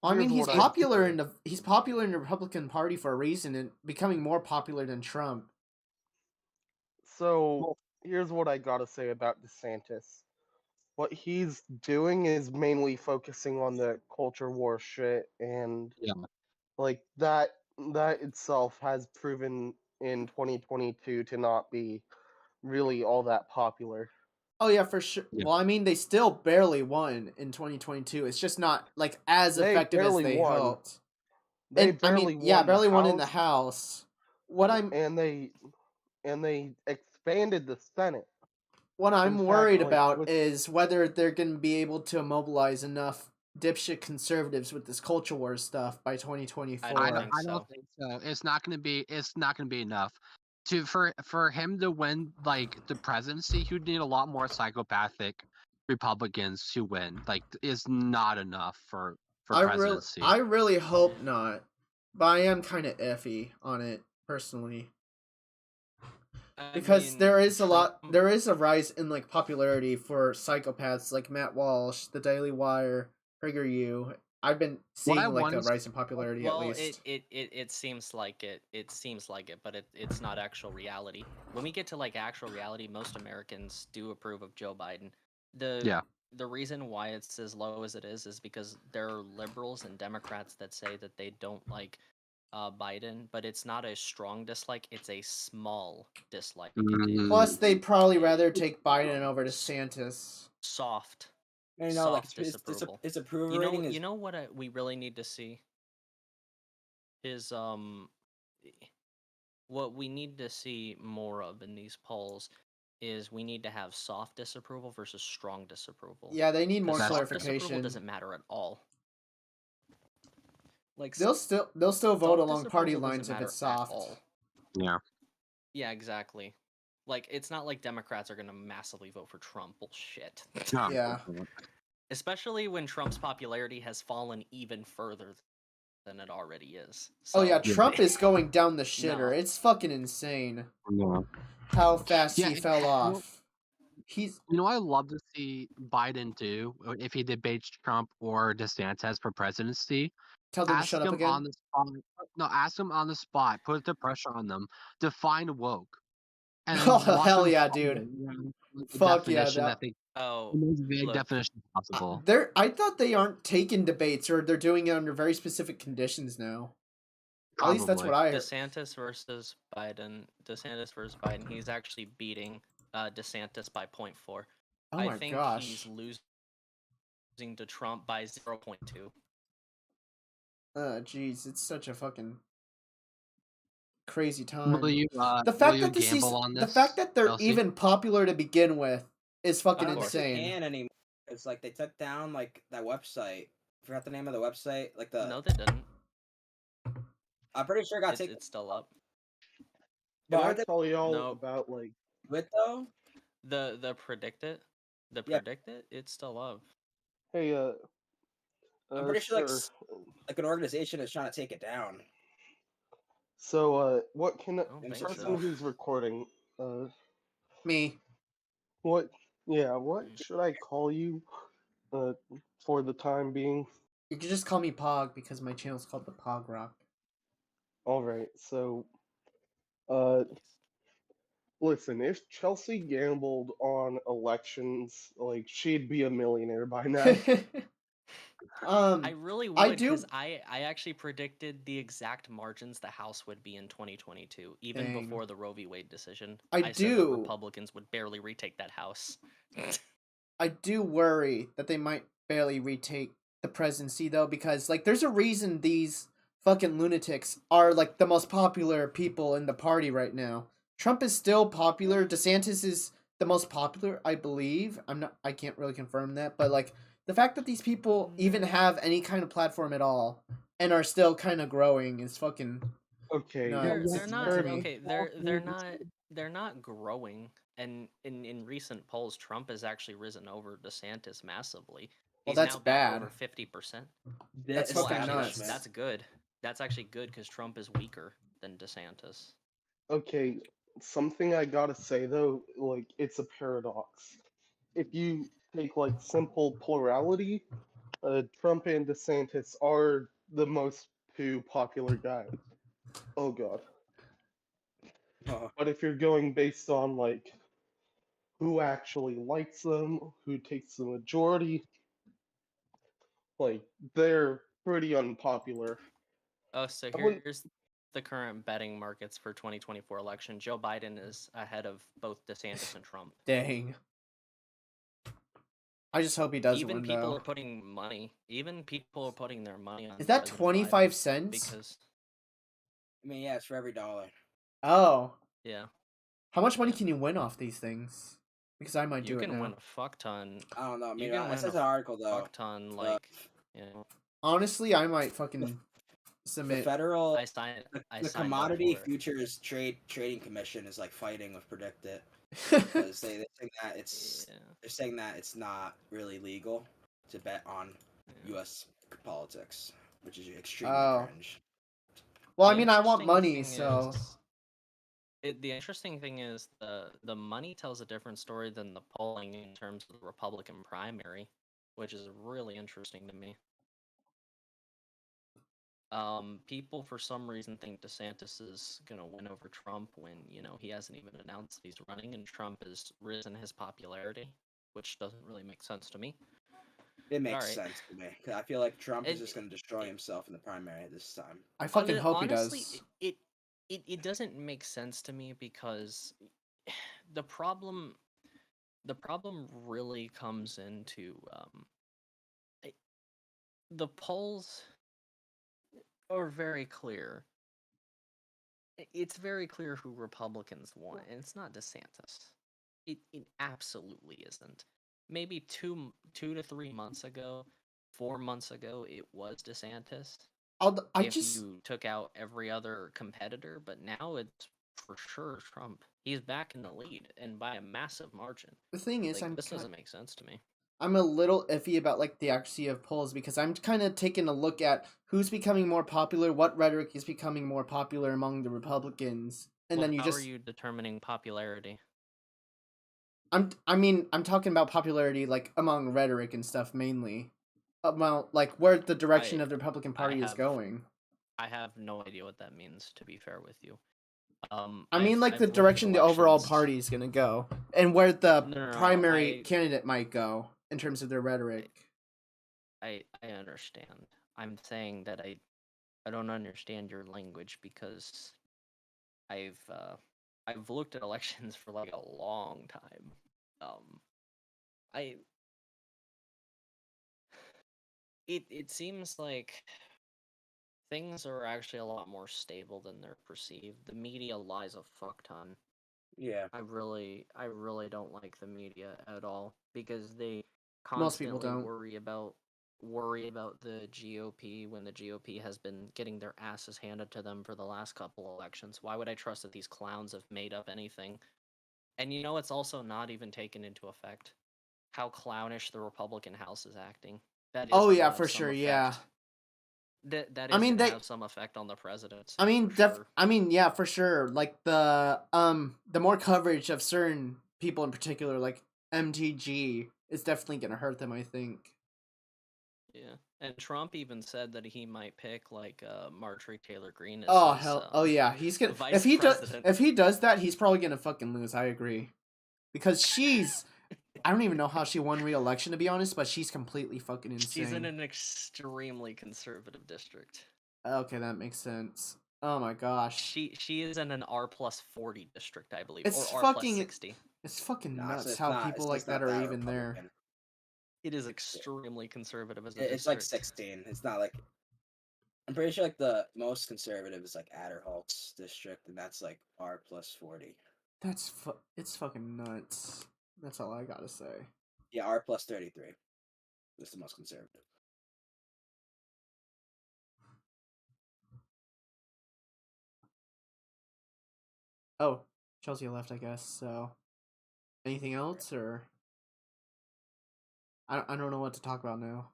I mean, he's popular in the Republican Party for a reason, and becoming more popular than Trump. So here's what I gotta say about DeSantis. What he's doing is mainly focusing on the culture war shit, and like that itself has proven in 2022 to not be really all that popular. Oh yeah, for sure. Yeah. Well, I mean, they still barely won in 2022. It's just not like as effective as they hoped. They barely won in the House. And they expanded the Senate. What I'm worried about is whether they're going to be able to mobilize enough dipshit conservatives with this culture war stuff by 2024. I don't think so. It's not going to be enough. For him to win like the presidency, he would need a lot more psychopathic Republicans to win. Like, is not enough for presidency. I really hope not, but I am kind of iffy on it personally. Because there is a rise in like popularity for psychopaths like Matt Walsh, The Daily Wire, PragerU. I've been seeing a rise in popularity at least. It seems like it. It seems like it, but it's not actual reality. When we get to like actual reality, most Americans do approve of Joe Biden. the reason why it's as low as it is because there are liberals and Democrats that say that they don't like Biden, but it's not a strong dislike; it's a small dislike. Plus, they'd probably rather take Biden over DeSantis. Soft, You know, soft like disapproval. its approval You know, rating is. you know what we really need to see is what we need to see more of in these polls is we need to have soft disapproval versus strong disapproval. Yeah, they need more soft clarification. Disapproval doesn't matter at all. Like they'll still vote along party lines if it's soft. Yeah. Yeah, exactly. Like it's not like Democrats are gonna massively vote for Trump. Bullshit. Yeah. Especially when Trump's popularity has fallen even further than it already is. Oh yeah, So- Trump is going down the shitter. No. It's fucking insane. Yeah. How fast Yeah, he fell off. He's. You know, I love to see Biden do if he debates Trump or DeSantis for presidency. Tell them to Ask shut up him again? on the spot. No, ask him on the spot. Put the pressure on them. Define woke. And then Oh watch hell them yeah, follow dude! the Fuck yeah, definition that they. Oh, the most vague look. definition possible. I thought they aren't taking debates, or they're doing it under very specific conditions now. At least that's what I heard. DeSantis versus Biden. He's actually beating DeSantis by 0.4. Oh I my think gosh. he's losing to Trump by 0.2. Jeez, it's such a fucking crazy time. Will you, the fact will that you gamble on the this, fact that they're Chelsea? even popular to begin with is fucking I don't think insane. they can anymore. It's like they took down like that website. I forgot the name of the website. Like the. No, they didn't. I'm pretty sure it got taken. It's still up. Can I aren't they- tell y'all No. about like With though? The predict it. The Yeah. predict it. It's still up. hey I'm pretty sure sir, like an organization is trying to take it down. so what can don't the think person so. who's recording Me. what should I call you for the time being? You can just call me Pog because my channel's called the Pog Rock. Alright, so listen, if Chelsea gambled on elections, like she'd be a millionaire by now. I really I would do- because I actually predicted the exact margins the House would be in 2022, even Dang. before the Roe v. Wade decision. I said do. that Republicans would barely retake that House. I do worry that they might barely retake the presidency though, because like there's a reason these fucking lunatics are like the most popular people in the party right now. Trump is still popular. DeSantis is the most popular, I believe. I can't really confirm that, but like the fact that these people even have any kind of platform at all and are still kind of growing is fucking Okay, They're not to me. okay. They're not growing. And in recent polls, Trump has actually risen over DeSantis massively. Well, He's that's now back bad. over 50%. That's Well, fucking actually, nuts. That's good. That's actually good because Trump is weaker than DeSantis. Okay, something I gotta say though, like it's a paradox. If you take like simple plurality, Trump and DeSantis are the most two popular guys. Oh god. But if you're going based on like who actually likes them, who takes the majority, like they're pretty unpopular. Oh, so I wouldn't- here's the current betting markets for 2024 election. Joe Biden is ahead of both DeSantis and Trump. Dang. I just hope he doesn't Even win people though. are putting money. Even people are putting their money on. Is that President 25 Biden cents? Because I mean, yeah, it's for every dollar. Oh. yeah, How much money can you win off these things? Because I might do you it can now. win a fuck ton. I don't know. I You mean, can it win says a an article though. fuck ton, like you know. Honestly, I might fucking The submit. federal, I signed. the I signed up Commodity for it. Futures Trading Commission is like fighting with Predict It because they're saying that they're saying that it's not really legal to bet on U.S. politics, which is extremely cringe. Well, The I mean, I want interesting money, thing so. the interesting thing is the money tells a different story than the polling in terms of the Republican primary, which is really interesting to me. People for some reason think DeSantis is gonna win over Trump when he hasn't even announced he's running, and Trump has risen his popularity. which doesn't really make sense to me. It makes sense to me. I feel like Trump is just going to destroy himself in the primary this time. I fucking hope honestly, he does. It doesn't make sense to me because the problem really comes into the polls are very clear. It's very clear who Republicans want, and it's not DeSantis. It absolutely isn't. Maybe 2 to 3 months ago, 4 months ago, it was DeSantis. If you took out every other competitor, but now it's for sure Trump. He's back in the lead, and by a massive margin. The thing is, this doesn't make sense to me. I'm a little iffy about like the accuracy of polls because I'm kind of taking a look at who's becoming more popular, what rhetoric is becoming more popular among the Republicans, and then how are you determining popularity? I'm talking about popularity like among rhetoric and stuff mainly, about like where the direction of the Republican Party is going. I have no idea what that means, to be fair with you. I mean, like the direction the overall party is gonna go, and where the primary candidate might go in terms of their rhetoric. I understand. I'm saying that I don't understand your language because I've looked at elections for like a long time. It seems like things are actually a lot more stable than they're perceived. The media lies a fuck ton. Yeah. I really don't like the media at all because they Most people constantly don't. worry about the GOP when the GOP has been getting their asses handed to them for the last couple elections. Why would I trust that these clowns have made up anything? And you know, it's also not even taken into effect how clownish the Republican House is acting. That is for sure, yeah. That is going to have some effect on the presidency. Yeah, for sure. Like the more coverage of certain people in particular, like MTG, is definitely gonna hurt them, I think. Yeah, and Trump even said that he might pick like Marjorie Taylor Greene as he's gonna vice president. If he does that, he's probably gonna fucking lose. I agree, because she's. I don't even know how she won re-election, to be honest, but she's completely fucking insane. She's in an extremely conservative district. Okay, that makes sense. Oh my gosh. She is in an R+40 district, I believe, it's or fucking, R+60. It's fucking nuts how people like that are even there. It is extremely conservative as a It's like 16. It's not like... I'm pretty sure like the most conservative is like Adderholt's district, and that's like R+40. It's fucking nuts. That's all I gotta say. Yeah, R+33. That's the most conservative. Oh, Chelsea left, I guess. So, anything else, or I don't know what to talk about now.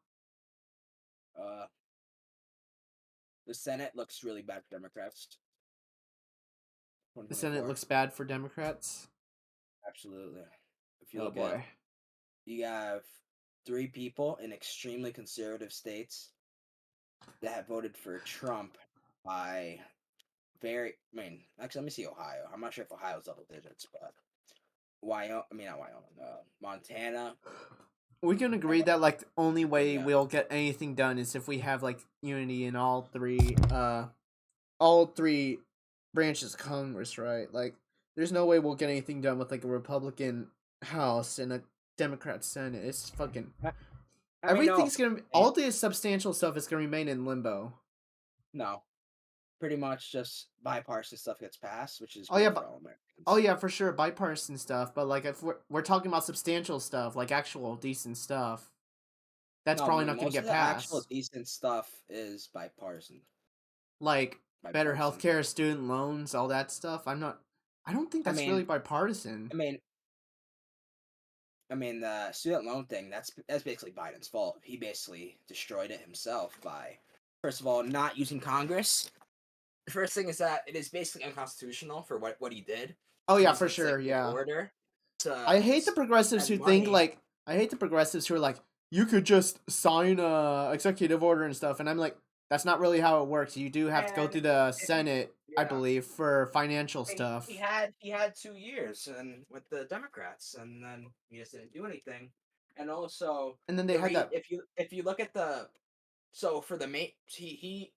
The Senate looks really bad for Democrats. The Senate looks bad for Democrats? Absolutely. If you look at, you have 3 people in extremely conservative states that have voted for Trump by actually, let me see Ohio. I'm not sure if Ohio's double digits, but Montana. We can agree that like the only way we'll get anything done is if we have like unity in all three branches of Congress, right? Like there's no way we'll get anything done with like a Republican House and a Democrat Senate. It's fucking everything's gonna all the substantial stuff is gonna remain in limbo. No. Pretty much just bipartisan stuff gets passed, which is for sure, bipartisan stuff. But like if we're talking about substantial stuff, like actual decent stuff, that's probably not going to get passed. Actual decent stuff is bipartisan, like better healthcare, student loans, all that stuff. I don't think that's really bipartisan. The student loan thing, that's basically Biden's fault. He basically destroyed it himself by, first of all, not using Congress. The first thing is that it is basically unconstitutional for what he did. Oh yeah, for sure, yeah. I hate the progressives who think like who are like, you could just sign a executive order and stuff, and I'm like, that's not really how it works. You do have to go through the Senate I believe, for financial He stuff. had 2 years and with the Democrats, and then he just didn't do anything. And also, And then they had that. If you look at the for the mate, he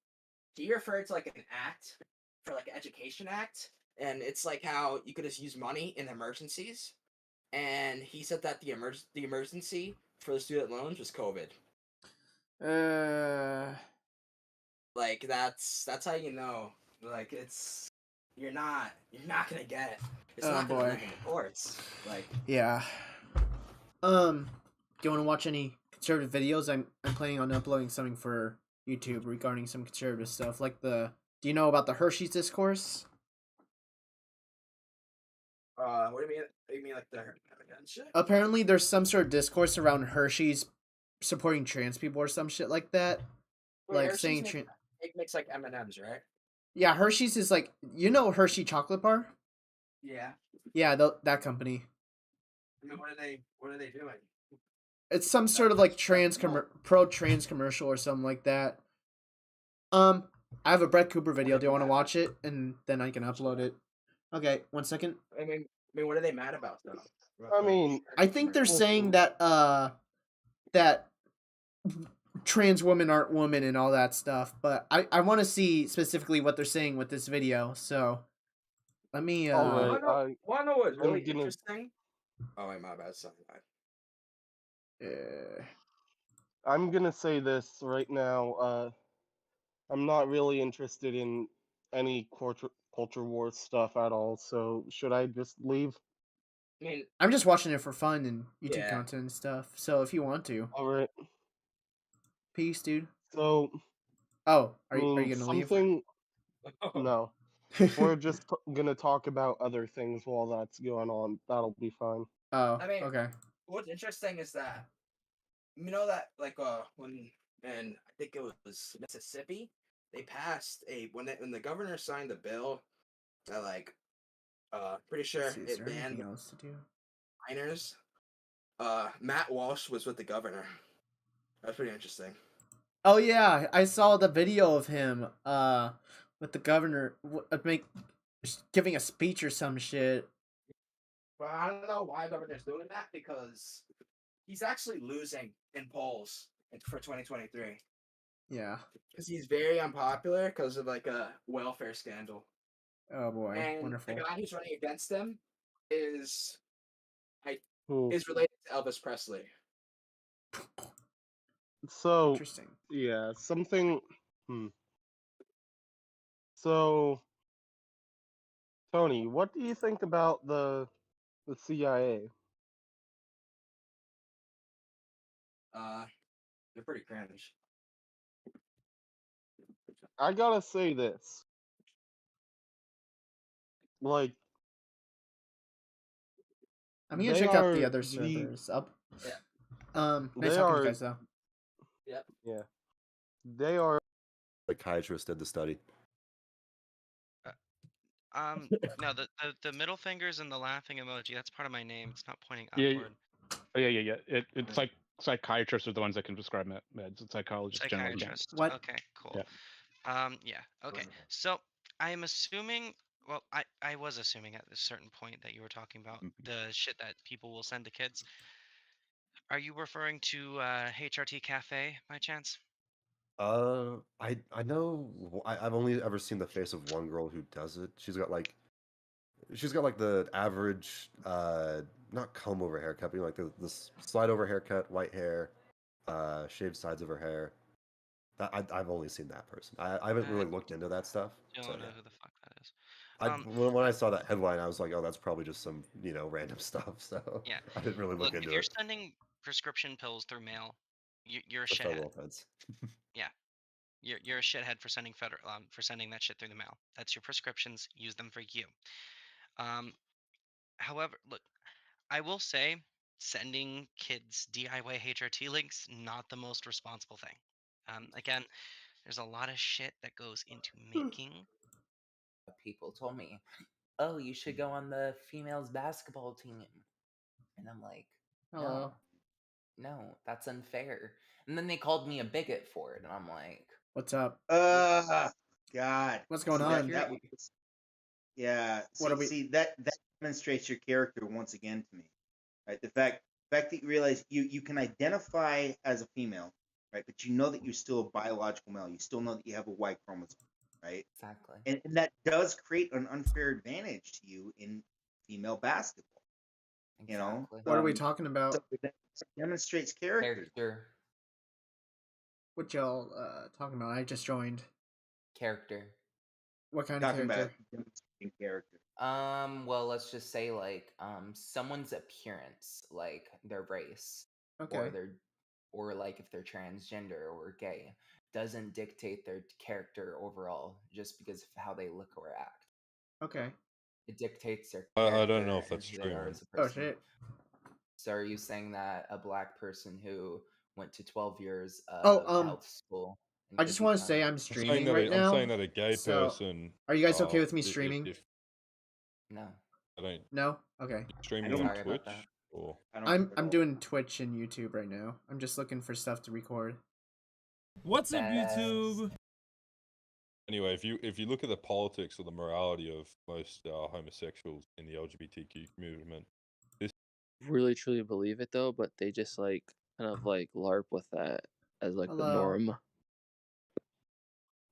referred to like an act for like an education act, and it's like how you could just use money in emergencies. And he said that the emergency for the student loans was COVID. Like that's how you know. Like you're not gonna get it. It's not gonna move in the courts. Like yeah. Do you want to watch any conservative videos? I'm planning on uploading something for YouTube regarding some conservative stuff, like the. Do you know about the Hershey's discourse? what do you mean? You mean like the shit? Apparently, there's some sort of discourse around Hershey's supporting trans people or some shit like that. Wait, Like Hershey's saying it makes like M&Ms, right? Yeah, Hershey's is like, you know, Hershey chocolate bar. Yeah. Yeah, that company. I mean, what are they doing? It's some sort of like pro trans commercial or something like that. I have a Brett Cooper video. Do you want to watch it? And then I can upload it. Okay, 1 second. I mean, what are they mad about though? I mean, I think they're saying that that trans women aren't women and all that stuff, but I want to see specifically what they're saying with this video. So let me All right, wanna know what's really interesting? Oh wait, my bad. Sorry. I'm gonna say this right now. I'm not really interested in any culture war stuff at all. So should I just leave? I mean, I'm just watching it for fun and YouTube content and stuff. So if you want to. All right. Peace, dude. So. Oh, are you gonna leave? No. If we're just gonna talk about other things while that's going on, that'll be fine. Oh, I mean, okay. What's interesting is that you know that like when and I think it was Mississippi, they passed when the governor signed the bill that like pretty sure Is it there anything banned else to do? minors. Matt Walsh was with the governor. That's pretty interesting. Oh yeah, I saw the video of him with the governor giving a speech or some shit. Well, I don't know why the governor's doing that because he's actually losing in polls for 2023. Yeah. Because he's very unpopular because of like a welfare scandal. Oh boy, And wonderful. the guy who's running against him is Who? is related to Elvis Presley. So interesting. Yeah, something. So, Tony, what do you think about the CIA? They're pretty cringe. I gotta say this. Like, I'm gonna check out the other servers up. Yeah. Nice talking to you guys though. Yep. Yeah. They are. Psychiatrist did the study. No, the middle fingers and the laughing emoji, that's part of my name. It's not pointing Yeah. upward. Yeah. It's like psychiatrists are the ones that can prescribe meds. And psychologists generally can't. Psychiatrist. What? Okay, cool. Yeah. Okay. So I am assuming. Well, I was assuming at a certain point that you were talking about the shit that people will send to kids. Are you referring to HRT Cafe by chance? I know. I've only ever seen the face of one girl who does it. She's got like the average, not comb over haircut, but like the slide over haircut, white hair, shaved sides of her hair. I've only seen that person. I haven't really looked into that stuff. Don't So, know yeah. who the fuck that is. When I saw that headline, I was like, oh, that's probably just some random stuff. So Yeah. I didn't really look into if you're it. sending prescription pills through mail, you're a It's a federal shithead. offense. Yeah. You're a shithead for sending for sending that shit through the mail. That's your prescriptions. Use them for you. However, look, I will say sending kids DIY HRT links not the most responsible thing. Again, there's a lot of shit that goes into making. People told me, "Oh, you should go on the females basketball team," and I'm like, Hello. no, that's unfair. And then they called me a bigot for it, and I'm like, What's up? God. What's going See, on? Yeah. What are we? See that demonstrates your character once again to me, right? The fact that you realize you can identify as a female, right? But you know that you're still a biological male. You still know that you have a Y chromosome, right? Exactly. And that does create an unfair advantage to you in female basketball. You know. What are we talking about? So that demonstrates character. What y'all talking about? I just joined. Character. What kind Talking of character? about demonstrating character. Well, let's just say like someone's appearance, like their race, Okay. or like if they're transgender or gay, doesn't dictate their character overall just because of how they look or act. Okay. It dictates their I character don't know if and that's who true, they are man. as a Oh person. shit. So are you saying that a black person who went to 12 years Oh, of health school and I could just want to become say I'm streaming right I'm now. saying that a gay so, person. Are you guys okay with me if- streaming? If, No. I don't. No. Okay. Streaming on Sorry about Twitch that. or I'm doing Twitch and YouTube right now. I'm just looking for stuff to record. What's up, Badass. YouTube? anyway, if you look at the politics or the morality of most homosexuals in the LGBTQ movement, Really truly believe it though, but they just like kind of like LARP with that as like the Hello. norm.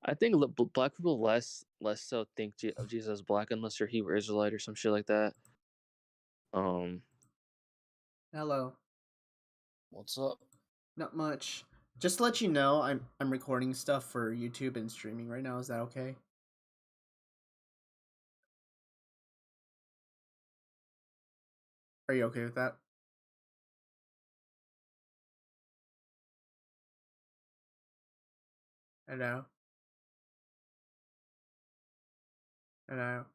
I think black people less so think of Jesus as black unless you're Hebrew Israelite or some shit like that. Hello. What's up? Not much. Just to let you know, I'm recording stuff for YouTube and streaming right now. Is that okay? Are you okay with that? Hello. Hello.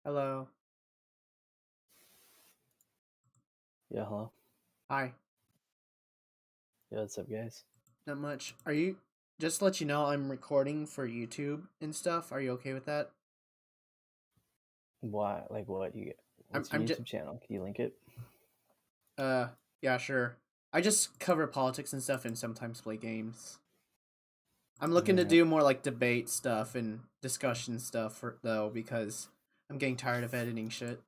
Hello. Yeah, hello. Hi. Yeah, what's up, guys? Not much. Are you? Just to let you know, I'm recording for YouTube and stuff. Are you okay with that? Why? Like, what you get? What's your I'm YouTube channel? Can you link it? Yeah, sure. I just cover politics and stuff and sometimes play games. I'm looking to Yeah. do more like debate stuff and discussion stuff though because I'm getting tired of editing shit.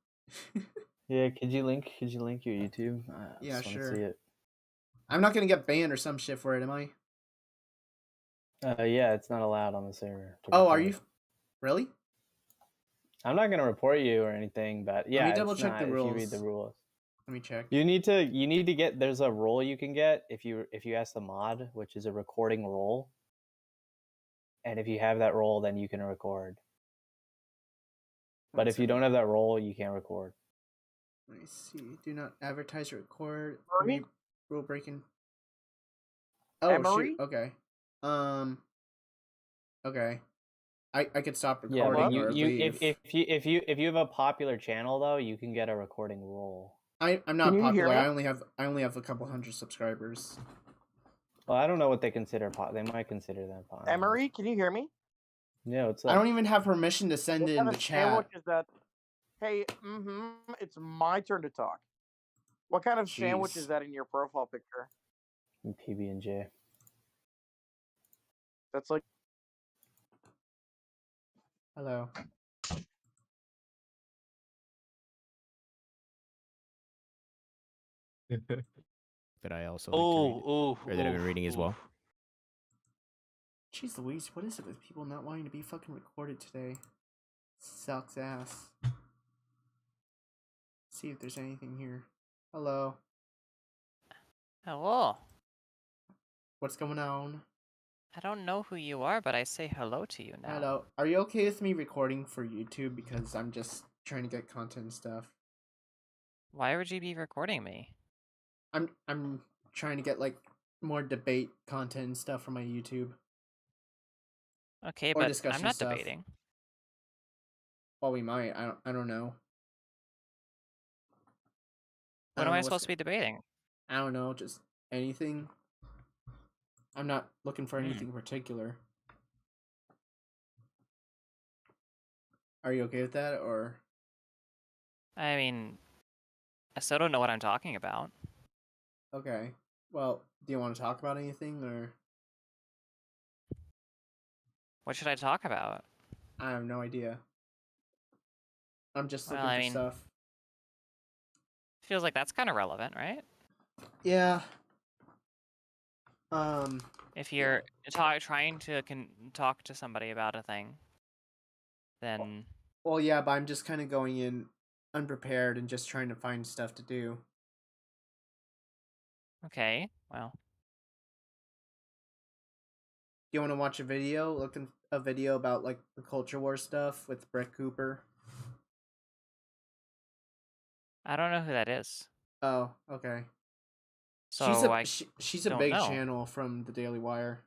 Yeah, could you link your YouTube? I Yeah, just want to sure. see it. I'm not gonna get banned or some shit for it, am I? Yeah, it's not allowed on the server. to Oh, are record. you? Really? I'm not gonna report you or anything, but yeah, Let me double it's check not the if rules. you read the rules. Let me check. You need to get. There's a role you can get if you ask the mod, which is a recording role. And if you have that role, then you can record. But if you don't have that role, you can't record. Let me see. Do not advertise or record. Emery? Rule breaking. Oh Emery? shoot. Okay. Okay. I could stop Yeah, recording but or leave. if you have a popular channel though, you can get a recording role. I'm not Can you hear popular. me? I only have a couple hundred subscribers. Well, I don't know what they consider They might consider that popular. Emery, can you hear me? Yeah, what's up? I don't even have permission to send What it kind in the of chat. sandwich is that? Hey, it's my turn to talk. What kind of sandwich Jeez. is that in your profile picture? PB&J. That's like Hello. that I also like to read, or that I've been reading as well. Jeez Louise, what is it with people not wanting to be fucking recorded today? Sucks ass. See if there's anything here. Hello. Hello. What's going on? I don't know who you are, but I say hello to you now. Hello. Are you okay with me recording for YouTube because I'm just trying to get content and stuff? Why would you be recording me? I'm trying to get like more debate content and stuff for my YouTube. Okay, Or but discussion I'm not stuff. debating. Well, we might. I don't know. What am I supposed to be debating? I don't know. Just anything. I'm not looking for anything particular. Are you okay with that, or? I mean, I still don't know what I'm talking about. Okay. Well, do you want to talk about anything, or? What should I talk about? I have no idea. I'm just Well, looking I for mean, stuff. feels like that's kind of relevant, right? Yeah. If you're trying to talk to somebody about a thing, then Well, yeah, but I'm just kind of going in unprepared and just trying to find stuff to do. okay, well, Do you want to watch a video? Looking a video about like the culture war stuff with Brett Cooper. I don't know who that is. Oh, okay. So she's a don't big know. channel from the Daily Wire.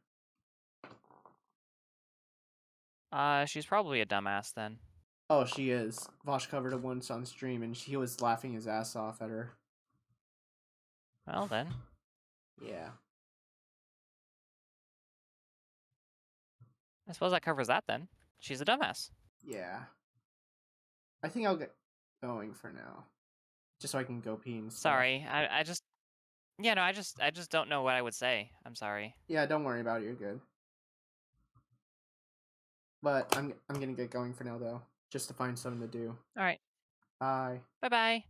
She's probably a dumbass then. Oh, she is. Vosh covered it once on stream, and he was laughing his ass off at her. Well then. Yeah. I suppose that covers that then. She's a dumbass. Yeah. I think I'll get going for now, just so I can go pee and stuff. Sorry, I just, yeah, no, I just don't know what I would say. I'm sorry. Yeah, don't worry about it. You're good. But I'm gonna get going for now though, just to find something to do. All right. Bye. Bye bye.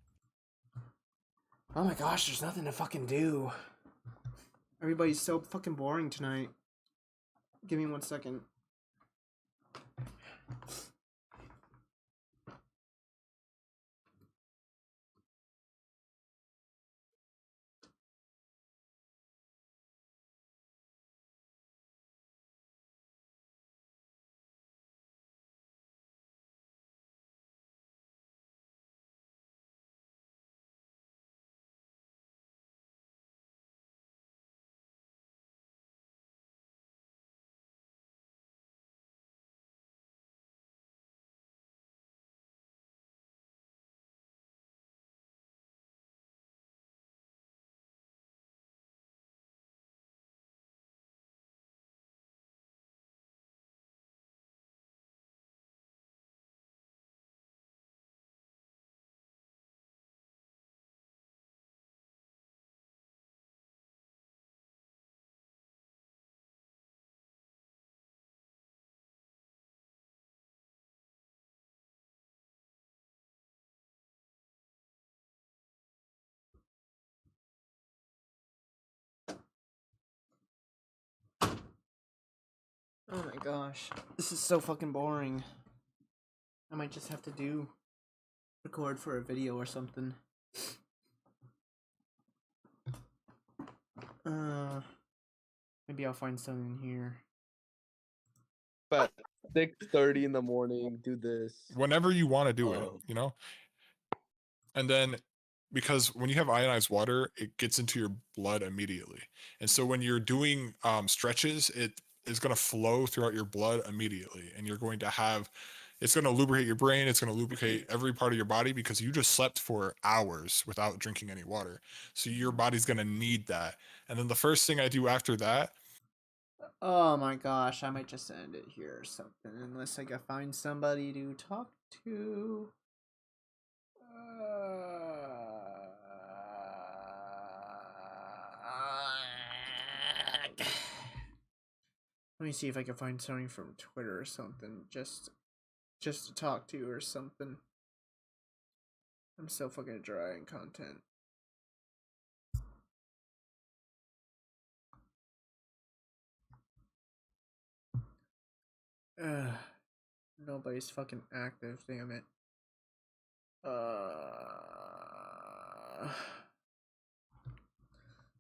Oh my gosh, there's nothing to fucking do. Everybody's so fucking boring tonight. Give me 1 second. Oh my gosh, this is so fucking boring. I might just have to record for a video or something. Maybe I'll find something here. But 6:30 in the morning, do this. Whenever you want to do it, you know? And then because when you have ionized water, it gets into your blood immediately. And so when you're doing stretches, it is going to flow throughout your blood immediately. And you're going to have, it's going to lubricate your brain. It's going to lubricate every part of your body because you just slept for hours without drinking any water. So your body's going to need that. And then the first thing I do after that. Oh my gosh, I might just end it here or something, unless I can find somebody to talk to. Let me see if I can find something from Twitter or something, just to talk to or something. I'm so fucking dry in content. Nobody's fucking active, damn it.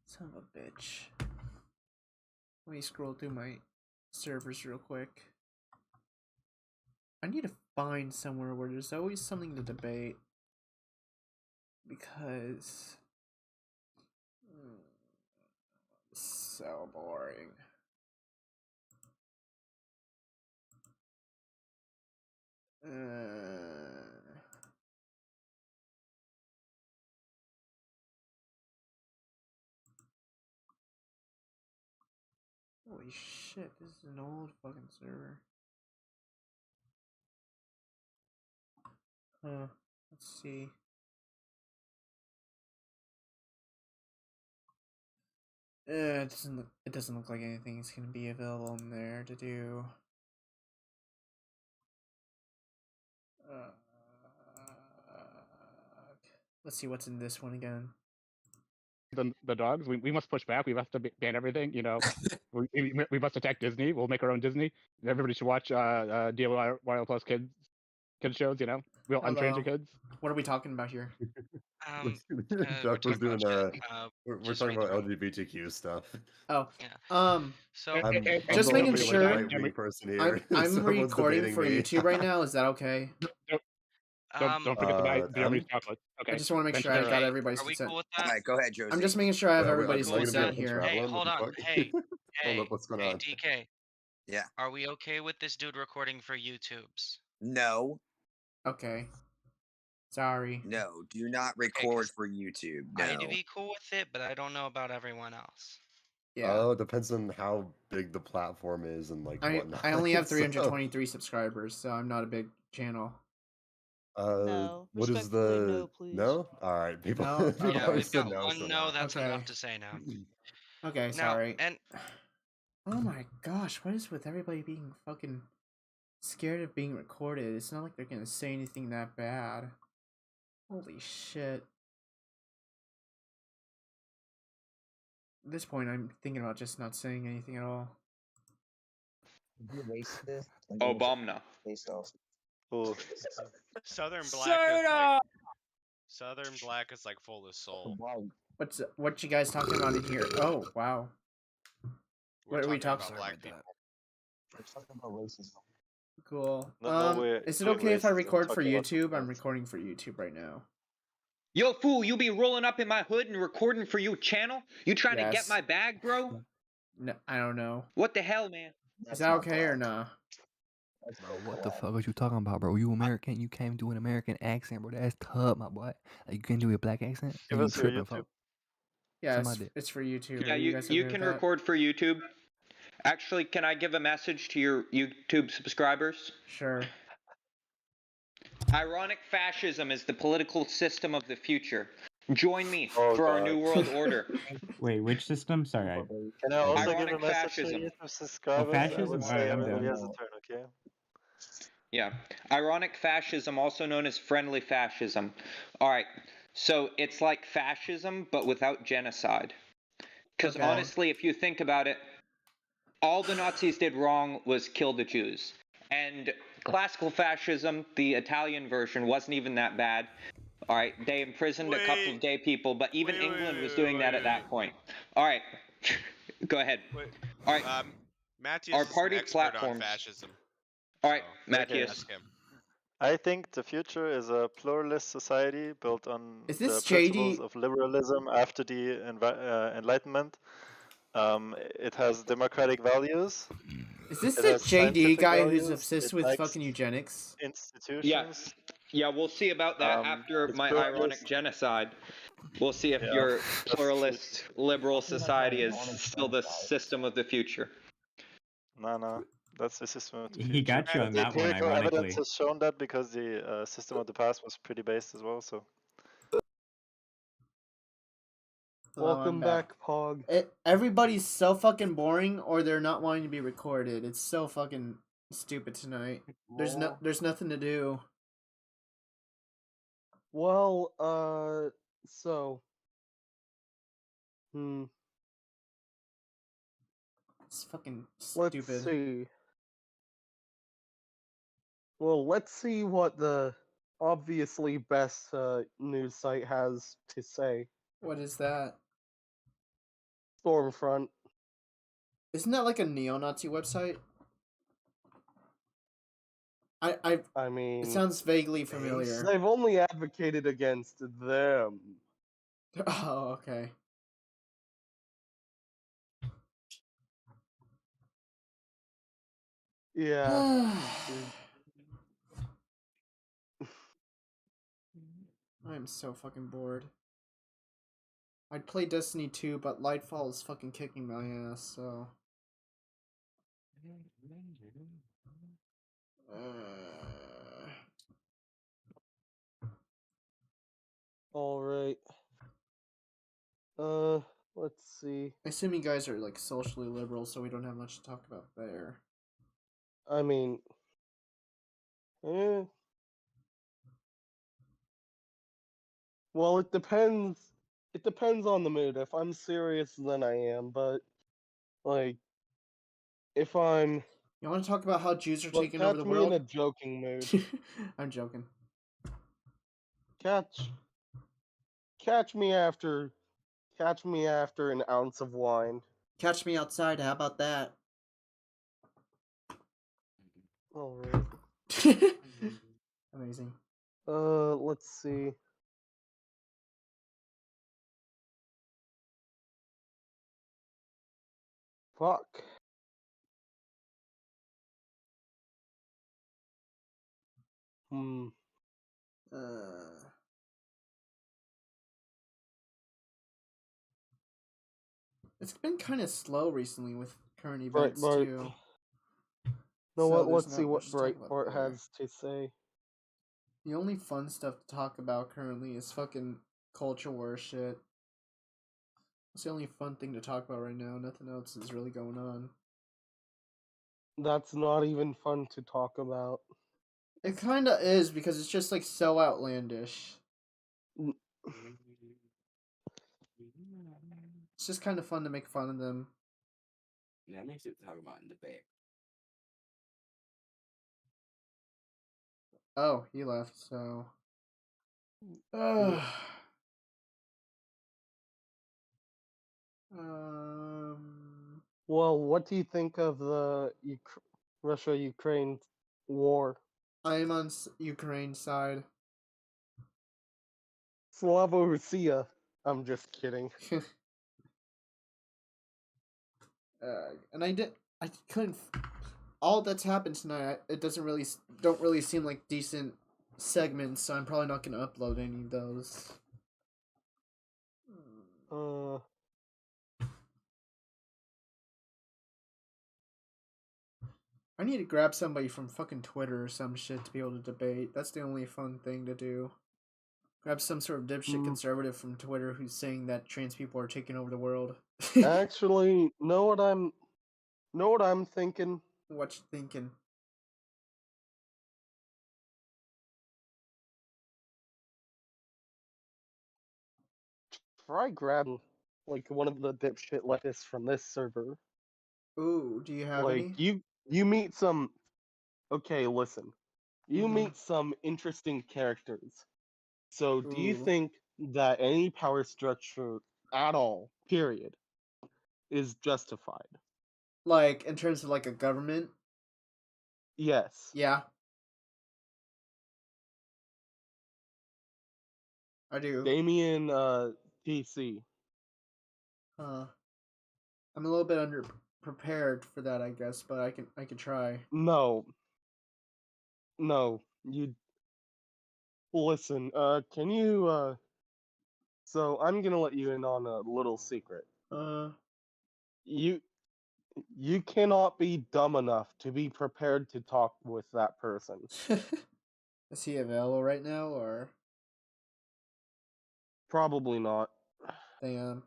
Son of a bitch. Let me scroll through my servers real quick. I need to find somewhere where there's always something to debate. Because it's so boring. Holy shit, this is an old fucking server. Let's see. It doesn't look like anything's gonna be available in there to do. Let's see what's in this one again. The dogs. We must push back. We must ban everything. You know, we must attack Disney. We'll make our own Disney. Everybody should watch DIY Plus kids shows. You know, we'll untrain your kids. What are we talking about here? Chuck was doing we're talking about read LGBTQ stuff. Oh, So I'm just the making only, sure. like, right-wing person here. I'm Someone's recording debating for me. YouTube right now. Is that okay? Don't forget to buy the Arby's chocolates. Okay. I just want to make sure I got everybody's Are we consent. cool with that? All right, go ahead, Josie. I'm just making sure I have Well, everybody's am I gonna be consent up in here. Hey, Traveling? hold What the on. fuck? Hey, Hold up, what's going on? DK. Yeah. Are we okay with this dude recording for YouTube's? No. Okay. Sorry. No, do not record for YouTube. No. I'd be cool with it, but I don't know about everyone else. Yeah. Oh, it depends on how big the platform is and like whatnot. I only have So, 323 subscribers, so I'm not a big channel. what is the no, please. no? All right, people. No? people Yeah, always we've said got no. one So no. no. That's Okay. enough to say now. Okay, Now, sorry. and Oh my gosh, what is with everybody being fucking scared of being recorded? It's not like they're gonna say anything that bad. Holy shit. At this point, I'm thinking about just not saying anything at all. Obama. Oh. Southern Black is like full of soul. What you guys talking about in here? Oh wow. What are we talking about? Black people. We're talking about racism. Cool. Is it we're okay if I racist. record I'm for talking about YouTube? I'm recording for YouTube right now. Yo, fool, you be rolling up in my hood and recording for your channel? You trying to Yes. get my bag, bro? No, I don't know. What the hell, man? Is that okay or nah? Bro, what the fuck are you talking about, bro? You American? You can't do an American accent, bro. That's tough, my boy. Like, you can't do a black accent? Give You us your tripping, YouTube. fuck. Yeah, Somebody. it's for YouTube. Yeah, Are you guys you okay can with that? record for YouTube. Actually, can I give a message to your YouTube subscribers? Sure. Ironic fascism is the political system of the future. Join me Oh, for our God. new world order. Wait, which system? Sorry. Can I also give a Ironic message fascism. to YouTube subscribers? I fascism? would say Alright, I'm everybody down. has a turn, okay? Yeah. Ironic fascism, also known as friendly fascism. Alright, so it's like fascism, but without genocide. Because Okay. honestly, if you think about it, all the Nazis did wrong was kill the Jews. And classical fascism, the Italian version, wasn't even that bad. Alright, they imprisoned a couple of gay people, but even England was doing that at that point. Alright, go ahead. Alright, Matthias our is party an expert platforms. on fascism. Alright, so Matthias. ask him. I think the future is a pluralist society built on Is the this principles JD? of liberalism after the Enlightenment. It has democratic values. Is this It the has JD scientific guy values. who's obsessed It with likes fucking eugenics? institutions. Yeah, we'll see about that after it's my pluralist. ironic genocide. We'll see if Yeah, your that's pluralist liberal society is still the system of the future. No, that's the system of the future. He got you on The that one, empirical evidence ironically. has shown that because the system of the past was pretty based as well. So Hello, I'm Welcome back, Pog. Everybody's so fucking boring, or they're not wanting to be recorded. It's so fucking stupid tonight. There's nothing to do. Well, so, It's fucking stupid. let's see. Well, let's see what the obviously best news site has to say. What is that? Stormfront. Isn't that like a neo-Nazi website? I mean, it sounds vaguely familiar. They've only advocated against them. Oh, okay. Yeah. I'm so fucking bored. I'd play Destiny 2, but Lightfall is fucking kicking my ass, so... All right. Let's see. I assume you guys are like socially liberal, so we don't have much to talk about there. I mean, eh. Well, it depends. It depends on the mood. If I'm serious, then I am. But like, if I'm, You want to talk about how Jews are well, taking over catch the me in world? a joking mood. I'm joking. Catch me after an ounce of wine. Catch me outside. How about that? All right. Amazing. Let's see. Fuck. Hmm. It's been kind of slow recently with current events Breitbart. too. No, So there's let's see not what much to talk about Breitbart there. has to say. The only fun stuff to talk about currently is fucking culture war shit. It's the only fun thing to talk about right now. Nothing else is really going on. That's not even fun to talk about. It kind of is because it's just like so outlandish. It's just kind of fun to make fun of them. Yeah, it makes it talk about in debate. Oh, he left, so. Yeah. Well, what do you think of the Russia-Ukraine war? I am on Ukraine's side. Slava Russia. I'm just kidding. And I couldn't. All that's happened tonight, it don't really seem like decent segments, so I'm probably not gonna upload any of those. I need to grab somebody from fucking Twitter or some shit to be able to debate. That's the only fun thing to do. Grab some sort of dipshit conservative from Twitter who's saying that trans people are taking over the world. Actually, know what I'm thinking? What you thinking? Try grabbing like one of the dipshit leftists from this server. Ooh, do you have Like any? you meet some. Okay, listen. You meet some interesting characters. So, do you Ooh. think that any power structure at all, period, is justified? Like, in terms of like a government? Yes. Yeah. I do. Damien PC. I'm a little bit prepared for that, I guess, but I can try. No. No, you listen, can you so I'm gonna let you in on a little secret. You cannot be dumb enough to be prepared to talk with that person. Is he available right now, or? Probably not. Damn.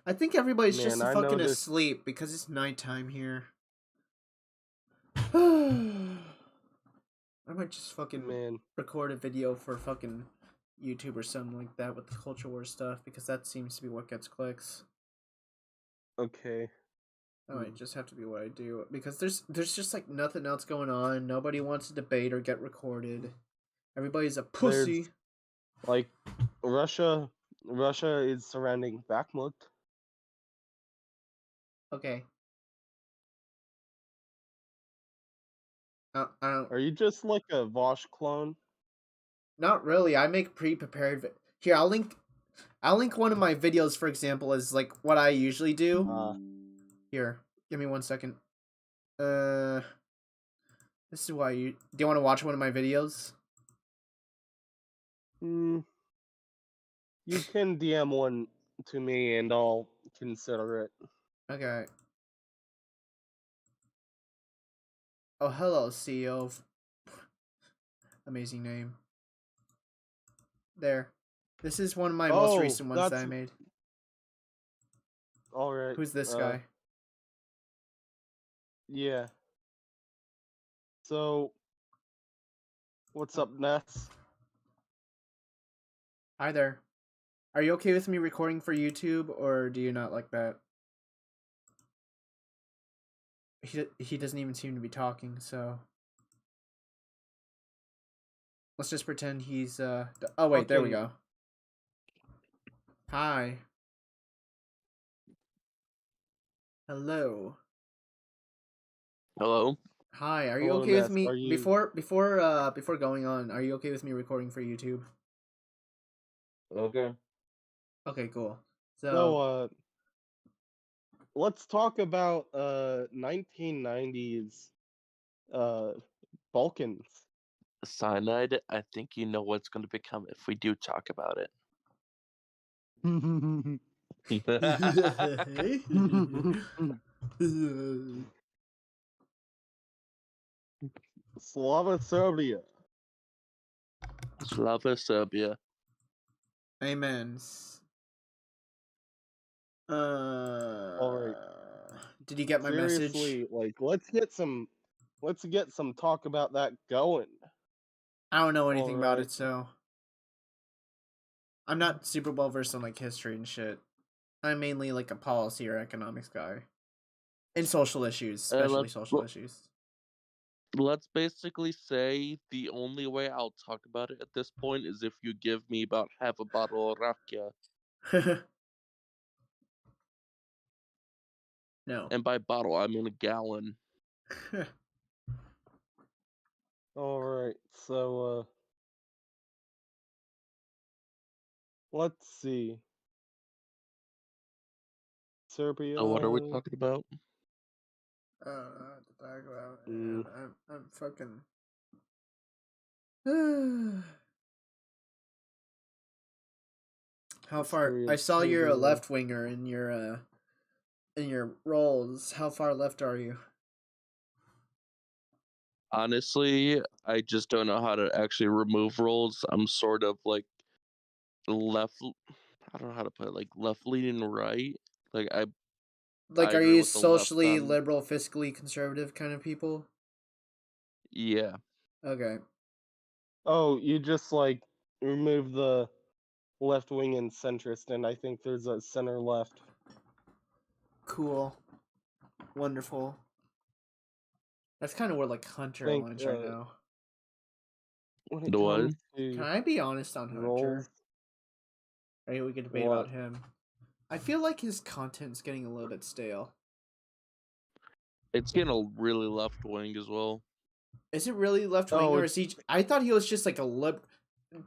I think everybody's Man, just I fucking noticed. asleep because it's nighttime here. I might just fucking record a video for fucking YouTube or something like that with the culture war stuff because that seems to be what gets clicks. Okay. That might just have to be what I do because there's just like nothing else going on. Nobody wants to debate or get recorded. Everybody's a pussy. There's, like, Russia is surrounding Bakhmut. Okay. I don't. Are you just like a Vosh clone? Not really. I make pre-prepared. Here, I'll link one of my videos, for example, as like what I usually do. Here, give me 1 second. This is why you. Do you want to watch one of my videos? You can DM one to me and I'll consider it. Okay. Oh, hello, CEO. Amazing name. There. This is one of my most recent ones that I made. All right. Who's this guy? Yeah. So, what's up, Ness? Hi there. Are you okay with me recording for YouTube, or do you not like that? He doesn't even seem to be talking, so let's just pretend he's oh wait, there we Okay. go. Hi. Hello. Hello. Hi. Are you Hello, okay with Ness. me Are you? before going on? Are you okay with me recording for YouTube? Okay. Okay, cool. So, let's talk about 1990s Balkans. Cyanide, I think you know what's going to become if we do talk about it. Slava Serbia. Slava Serbia. Amen. All right. Did you get my message? Seriously, like let's get some talk about that going. I don't know anything about Alright. it, so I'm not super well versed on like history and shit. I'm mainly like a policy or economics guy. In social issues, especially social issues. Let's basically say the only way I'll talk about it at this point is if you give me about half a bottle of rakia. No. And by bottle, I mean a gallon. Alright, so let's see. Serbia. So what are we talking about? To talk about. Mm. I'm fucking. How far? I saw you're a left winger in your roles. How far left are you? Honestly, I just don't know how to actually remove rolls. I'm sort of like left. I don't know how to put it. Like left leaning right. Like I Like, are agree you with the left socially on. liberal, fiscally conservative kind of people? Yeah. Okay. Oh, you just like remove the left wing and centrist, and I think there's a center left. Cool. Wonderful. That's kind of where like Hunter aligns right now. When it The what? comes to Can I be honest on Hunter? roles, Right, we could debate what? about him. I feel like his content's getting a little bit stale. It's getting a really left wing as well. Is it really left wing, or is he? I thought he was just like a lib.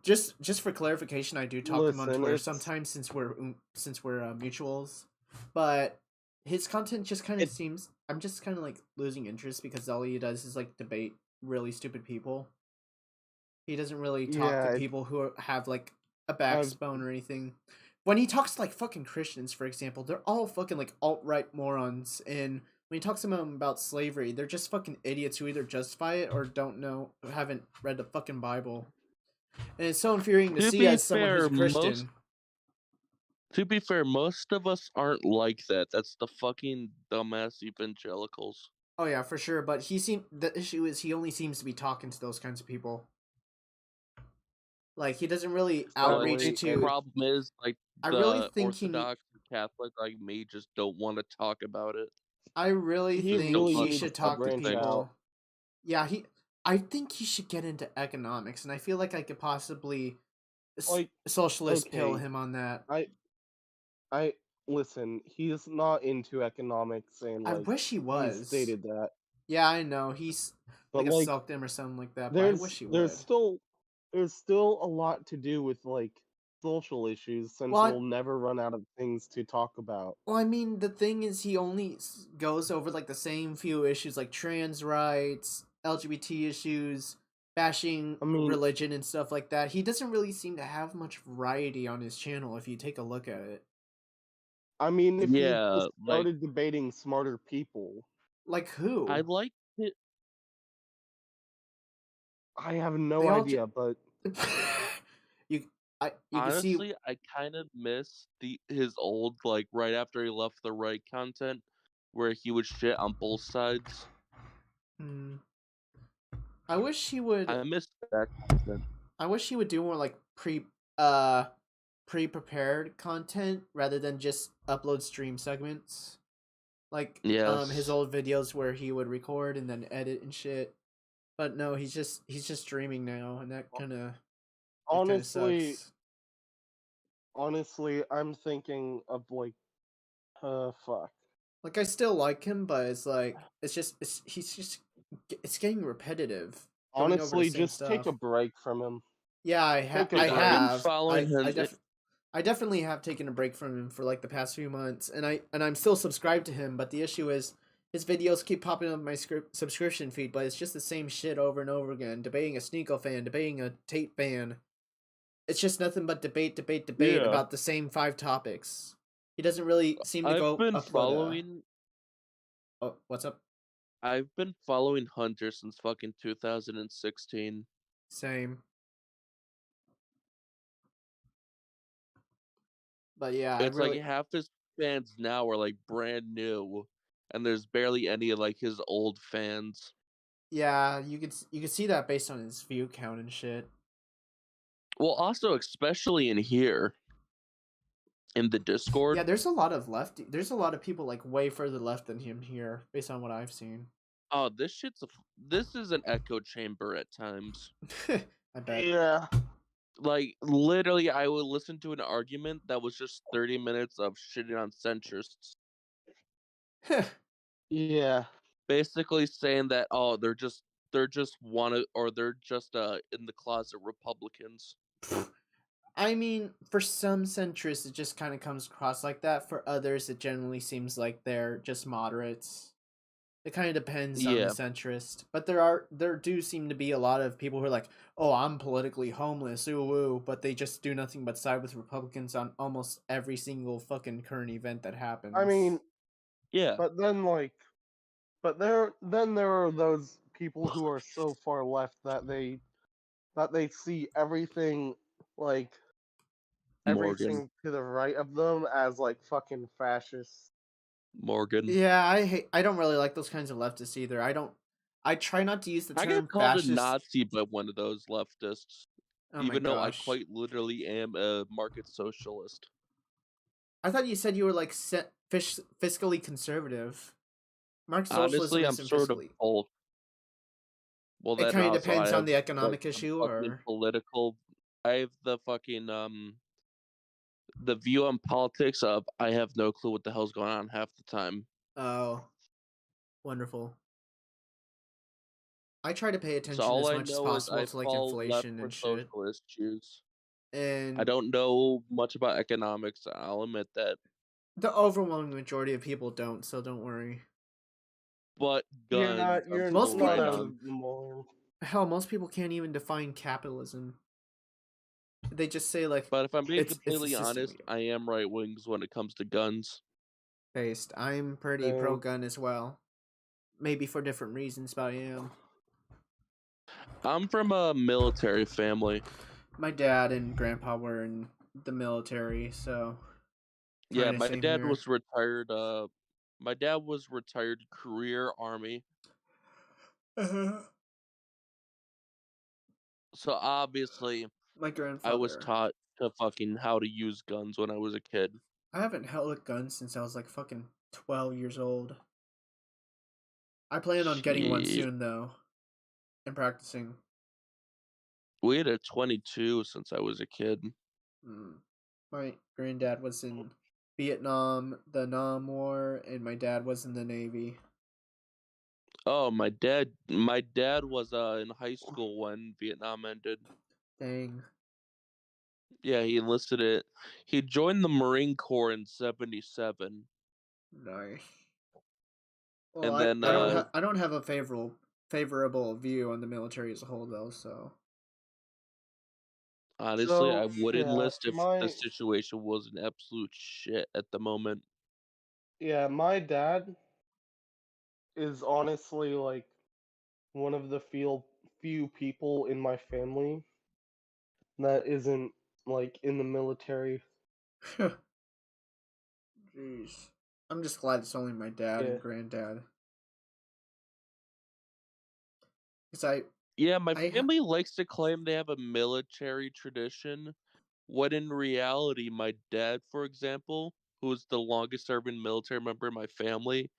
Just for clarification, I do talk to him on Twitter sometimes since we're mutuals, but his content just kind of seems. I'm just kind of like losing interest because all he does is like debate really stupid people. He doesn't really talk to people who have like a backbone or anything. When he talks to like fucking Christians, for example, they're all fucking like alt-right morons, and when he talks to them about slavery, they're just fucking idiots who either justify it or don't know, haven't read the fucking Bible. And it's so infuriating to see as someone who's a Christian. To be fair, most of us aren't like that. That's the fucking dumbass evangelicals. Oh yeah, for sure. But the issue is he only seems to be talking to those kinds of people. Like he doesn't really outreach to. The problem is like I the really think Orthodox Catholic like me just don't want to talk about it. I really think he should talk to people. Yeah, I think he should get into economics, and I feel like I could possibly socialist pill him on that. I listen. He's not into economics, and I like wish he was. He stated that. Yeah, I know he's But like a like, sulkdom or something like that. But I wish he would. There's still a lot to do with like social issues, since we'll never run out of things to talk about. Well, I mean, the thing is, he only goes over like the same few issues, like trans rights, LGBT issues, bashing religion and stuff like that. He doesn't really seem to have much variety on his channel if you take a look at it. I mean, if he just started debating smarter people. Like who? I like it. I have no idea, but you can see. Honestly, I kind of miss his old like right after he left the right content, where he would shit on both sides. I wish he would. I miss that content. I wish he would do more like pre-prepared content rather than just upload stream segments. Like his Yes. old videos where he would record and then edit and shit. But no, he's just streaming now, and that kind of Honestly, sucks. honestly, I'm thinking of like, fuck. Like I still like him, but it's like it's getting repetitive. Going over the Honestly, same just stuff. take a break from him. Yeah, I Take a I break. have. following I definitely have taken a break from him for like the past few months, and I'm still subscribed to him. But the issue is his videos keep popping up in my subscription feed, but it's just the same shit over and over again. Debating a Sneeko fan, debating a Tate fan. It's just nothing but debate Yeah. about the same 5 topics. He doesn't really seem to I've been following. Oh, what's up? I've been following Hunter since fucking 2016. Same. But yeah, It's I really... like half his fans now are like brand new, and there's barely any of like his old fans. Yeah, you could see that based on his view count and shit. Well, also especially in here, in the Discord. Yeah, there's a lot of lefty. There's a lot of people like way further left than him here, based on what I've seen. Oh, this is an echo chamber at times. I bet. Yeah. Like literally, I would listen to an argument that was just 30 minutes of shitting on centrists. Yeah. Basically saying that they're just in the closet Republicans. I mean, for some centrists, it just kind of comes across like that. For others, it generally seems like they're just moderates. It kind of depends on the centrist, but there do seem to be a lot of people who are like, "Oh, I'm politically homeless, ooh woo," but they just do nothing but side with Republicans on almost every single fucking current event that happens. I mean, yeah. But then there are those people who are so far left that they see everything like everything to the right of them as like fucking fascists. Morgan. Yeah, I don't really like those kinds of leftists either. I try not to use the term I get called fascist. a Nazi by one of those leftists, Oh my even though I gosh. quite literally am a market socialist. I thought you said you were like fiscally conservative. Mark Honestly, socialism I'm isn't sort of fiscally. both. Well, It then kind of also depends I on have the economic fucking issue, fucking or political. I have the fucking the view on politics of I have no clue what the hell's going on half the time. Oh, wonderful. I try to pay So attention all as I much as know is possible I to like fall left inflation for and shit. socialist Jews. And I don't know much about economics. I'll admit that. the overwhelming majority of people don't, so don't worry. But guns, You're most not people out of the mold. Hell, most people can't even define capitalism. They just say like. But if I'm being it's completely the system honest, I am right wings when it comes to guns. based. I'm pretty pro gun as well. Maybe for different reasons, but I am. I'm from a military family. My dad and grandpa were in the military, so. Yeah, my dad was retired. My dad was retired career Army. So obviously, my grandfather. I was taught to fucking how to use guns when I was a kid. I haven't held a gun since I was like fucking 12 years old. I plan on getting one soon though, and practicing. We had a 22 since I was a kid. My granddad was in Vietnam, the Nam War, and my dad was in the Navy. Oh, my dad was in high school when Vietnam ended. Dang. Yeah, he enlisted it. He joined the Marine Corps in '77. Nice. Well, and then I don't have a favorable view on the military as a whole though, so. Honestly, I would enlist if the situation was an absolute shit at the moment. Yeah, my dad is honestly like one of the few people in my family that isn't like in the military. Jeez. I'm just glad it's only my dad and granddad. Because Yeah, my family likes to claim they have a military tradition, when in reality, my dad, for example, who is the longest serving military member in my family,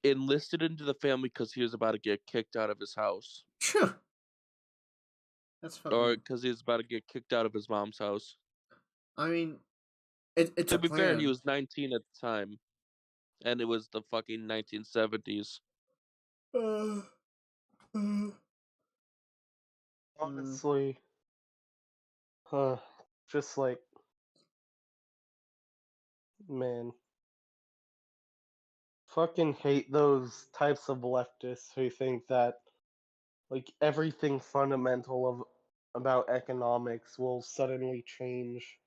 enlisted into the family because he was about to get kicked out of his house. That's Or fucking. because he was about to get kicked out of his mom's house. I mean, it's To a be fair, he plan. was 19 at the time, and it was the fucking 1970s. Honestly, just like, man, fucking hate those types of leftists who think that, like, everything fundamental about economics will suddenly change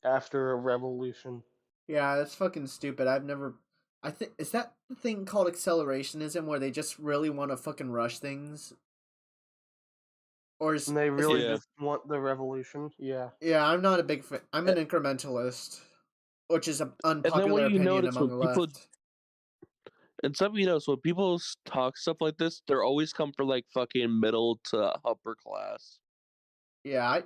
after a revolution. Yeah, that's fucking stupid. I've never. I think is that the thing called accelerationism, where they just really want to fucking rush things, or is And they really is it, just want the revolution. Yeah. Yeah, I'm not a big fan. I'm an incrementalist, which is an And then what unpopular you opinion notice among when the people, left. and some of you know, so when people talk stuff like this, they're always come from like fucking middle to upper class. Yeah,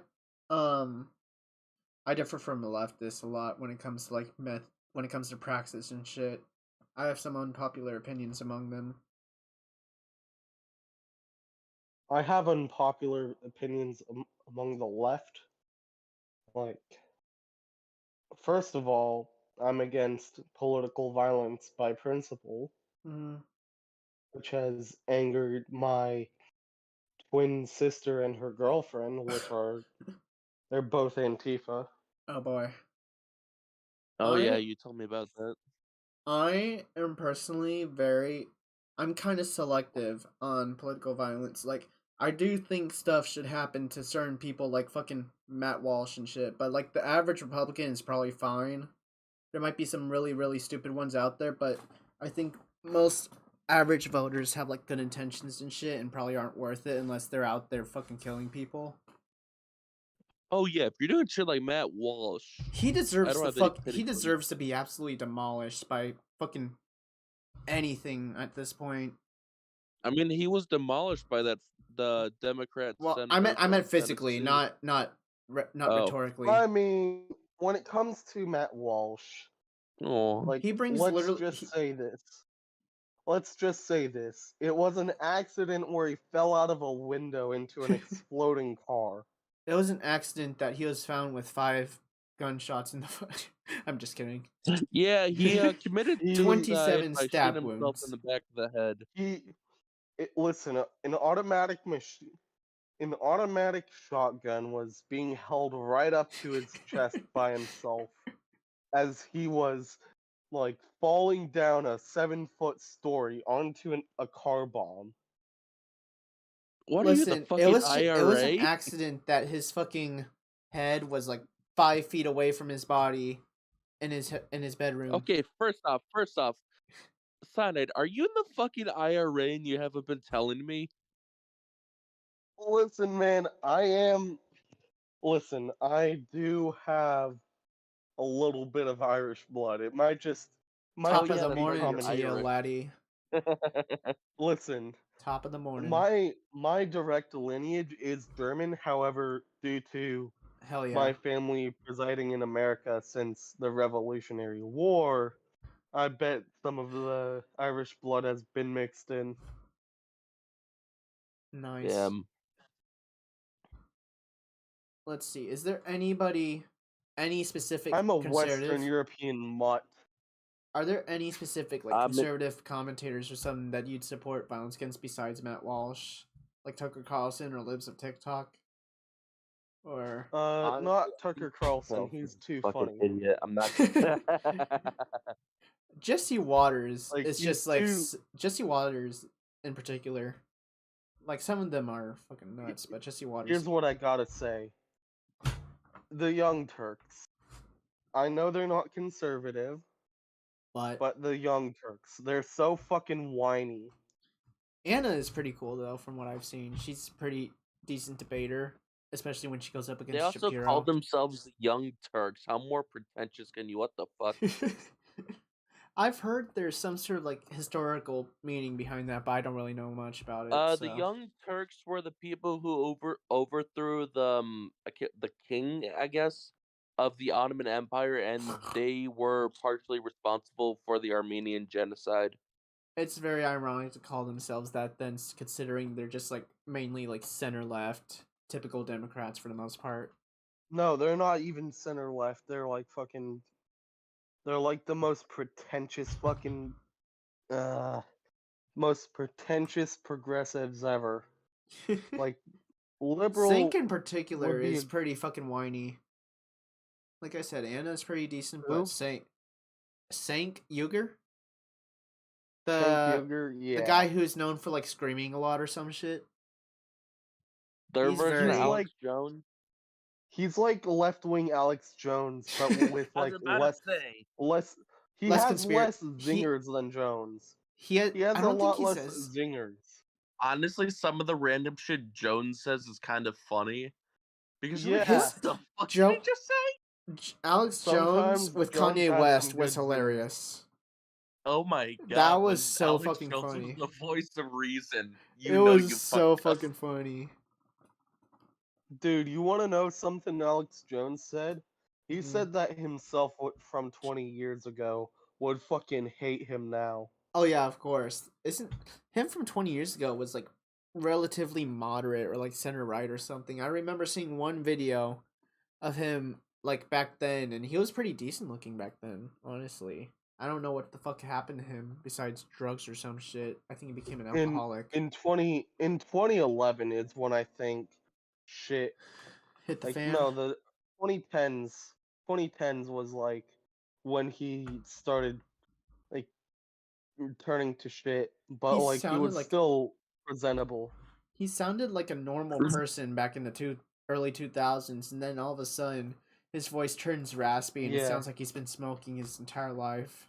I differ from the leftists a lot when it comes to like when it comes to praxis and shit. I have some unpopular opinions among them. I have unpopular opinions among the left. Like, first of all, I'm against political violence by principle, which has angered my twin sister and her girlfriend, which are they're both Antifa. Oh boy. Oh yeah, you told me about that. I am personally I'm kind of selective on political violence. Like, I do think stuff should happen to certain people, like fucking Matt Walsh and shit, but like the average Republican is probably fine. There might be some really, really stupid ones out there, but I think most average voters have like good intentions and shit and probably aren't worth it unless they're out there fucking killing people. Oh yeah, if you're doing shit like Matt Walsh, He deserves I don't the have any fuck. pity He for him. deserves to be absolutely demolished by fucking anything at this point. I mean, he was demolished by the Democrat Well, senator. I meant from physically, Tennessee. not Oh. rhetorically. I mean, when it comes to Matt Walsh, like, he brings let's literally. just say this. Let's just say this. It was an accident where he fell out of a window into an exploding car. It was an accident that he was found with 5 gunshots in the foot. I'm just kidding. Yeah, he committed 27 by stab shooting himself in wounds. the back of the head. Listen, an automatic shotgun was being held right up to his chest by himself as he was like falling down a 7-foot story onto a car bomb. What Listen, are you, the fucking it was an IRA? accident that his fucking head was like 5 feet away from his body in his bedroom. Okay, first off, Cyanide, are you in the fucking IRA and you haven't been telling me? Listen, man, Listen, I do have a little bit of Irish blood. It might Top of just the be morning coming to you, laddie. Listen, Top of the morning. my direct lineage is German. However, due to Hell yeah. my family residing in America since the Revolutionary War, I bet some of the Irish blood has been mixed in. Nice. Yeah. Let's see. Is there any specific I'm a conservative? Western European mutt. Are there any specific like conservative commentators or something that you'd support violence against besides Matt Walsh, like Tucker Carlson or Libs of TikTok? Or not Tucker Carlson. He's too funny. Idiot. I'm not. Jesse Waters Like, is he's just like too- Jesse Waters in particular. Like some of them are fucking nuts, but Jesse Waters. Here's what I gotta say. The Young Turks. I know they're not conservative, but the Young Turks, they're so fucking whiny. Anna is pretty cool though, from what I've seen. She's a pretty decent debater. especially when she goes up They against also Shapiro. called themselves the Young Turks. How more pretentious can you? What the fuck? I've heard there's some sort of like historical meaning behind that, but I don't really know much about it. The So. Young Turks were the people who overthrew the king, I guess, of the Ottoman Empire, and they were partially responsible for the Armenian genocide. It's very ironic to call themselves that, then, considering they're just like mainly like center left, typical Democrats for the most part. No, they're not even center left. They're like fucking. They're like the most pretentious fucking. Most pretentious progressives ever. Like, liberal. Sink in particular would be is a- pretty fucking whiny. Like I said, Anna's pretty decent, Who? but Sank Yuger? Cenk The Uygur, the yeah. guy who's known for like screaming a lot or some shit. Their He's version of very Alex Jones. He's like left wing Alex Jones, but with I was like about to say. less. He Less has conspir- less he- zingers than Jones. he has He has I a don't think lot he less says zingers. Honestly, some of the random shit Jones says is kind of funny. Because you're like, Yeah. what the fuck did he just say? Alex Sometimes Jones with Jones Kanye has West some was good zingers. hilarious. Oh my god. That was when so Alex fucking Jones funny. was the voice of reason. It You know was you so fucked up. fucking funny. Dude, you want to know something Alex Jones said? He Mhm. said that himself from 20 years ago would fucking hate him now. Oh yeah, of course. Isn't him from 20 years ago was like relatively moderate or like center right or something. I remember seeing one video of him like back then, and he was pretty decent looking back then, honestly. I don't know what the fuck happened to him besides drugs or some shit. I think he became an alcoholic. In 2011 is when I think shit Hit the like fan. no, the 2010s was like when he started like turning to shit, but He like he sounded was like still presentable. he sounded like a normal person back in the early 2000s, and then all of a sudden his voice turns raspy and it Yeah. sounds like he's been smoking his entire life.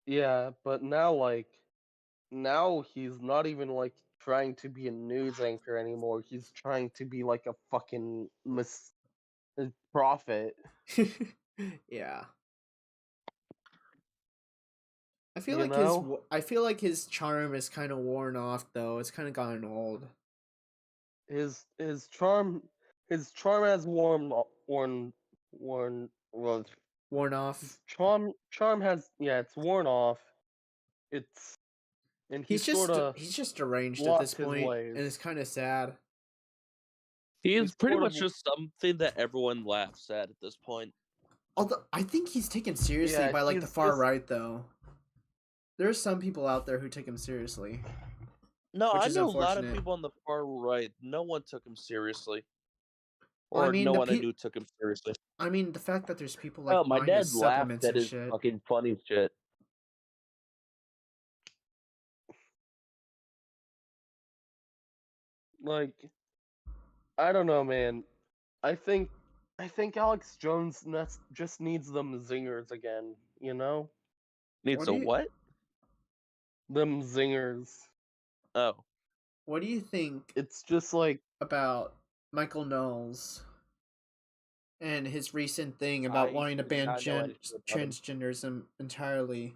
Yeah, but now he's not even like trying to be a news anchor anymore. He's trying to be like a fucking prophet. Yeah. I feel You like know? I feel like his charm is kind of worn off though. It's kind of gotten old. His charm has worn well, Worn off. his charm has it's worn off. It's and He's sort of just deranged at this lost his point, ways. and it's kind of sad. He is He's pretty sort much of- just something that everyone laughs at this point. Although I think he's taken seriously Yeah, by like the he's far just- right though. There's some people out there who take him seriously. No, which I is know a lot of unfortunate. people on the far right. No one took him seriously. Well, I Or mean, no the one I knew took him seriously. I mean, the fact that there's people like Oh, my buying dad his laughed supplements at and his shit. fucking funny shit. like I don't know, man. I think Alex Jones just needs them zingers again, you know? Needs a what? Them zingers. Oh. What do you think It's just like about Michael Knowles and his recent thing about I wanting to do ban not know anything about him. transgenderism entirely?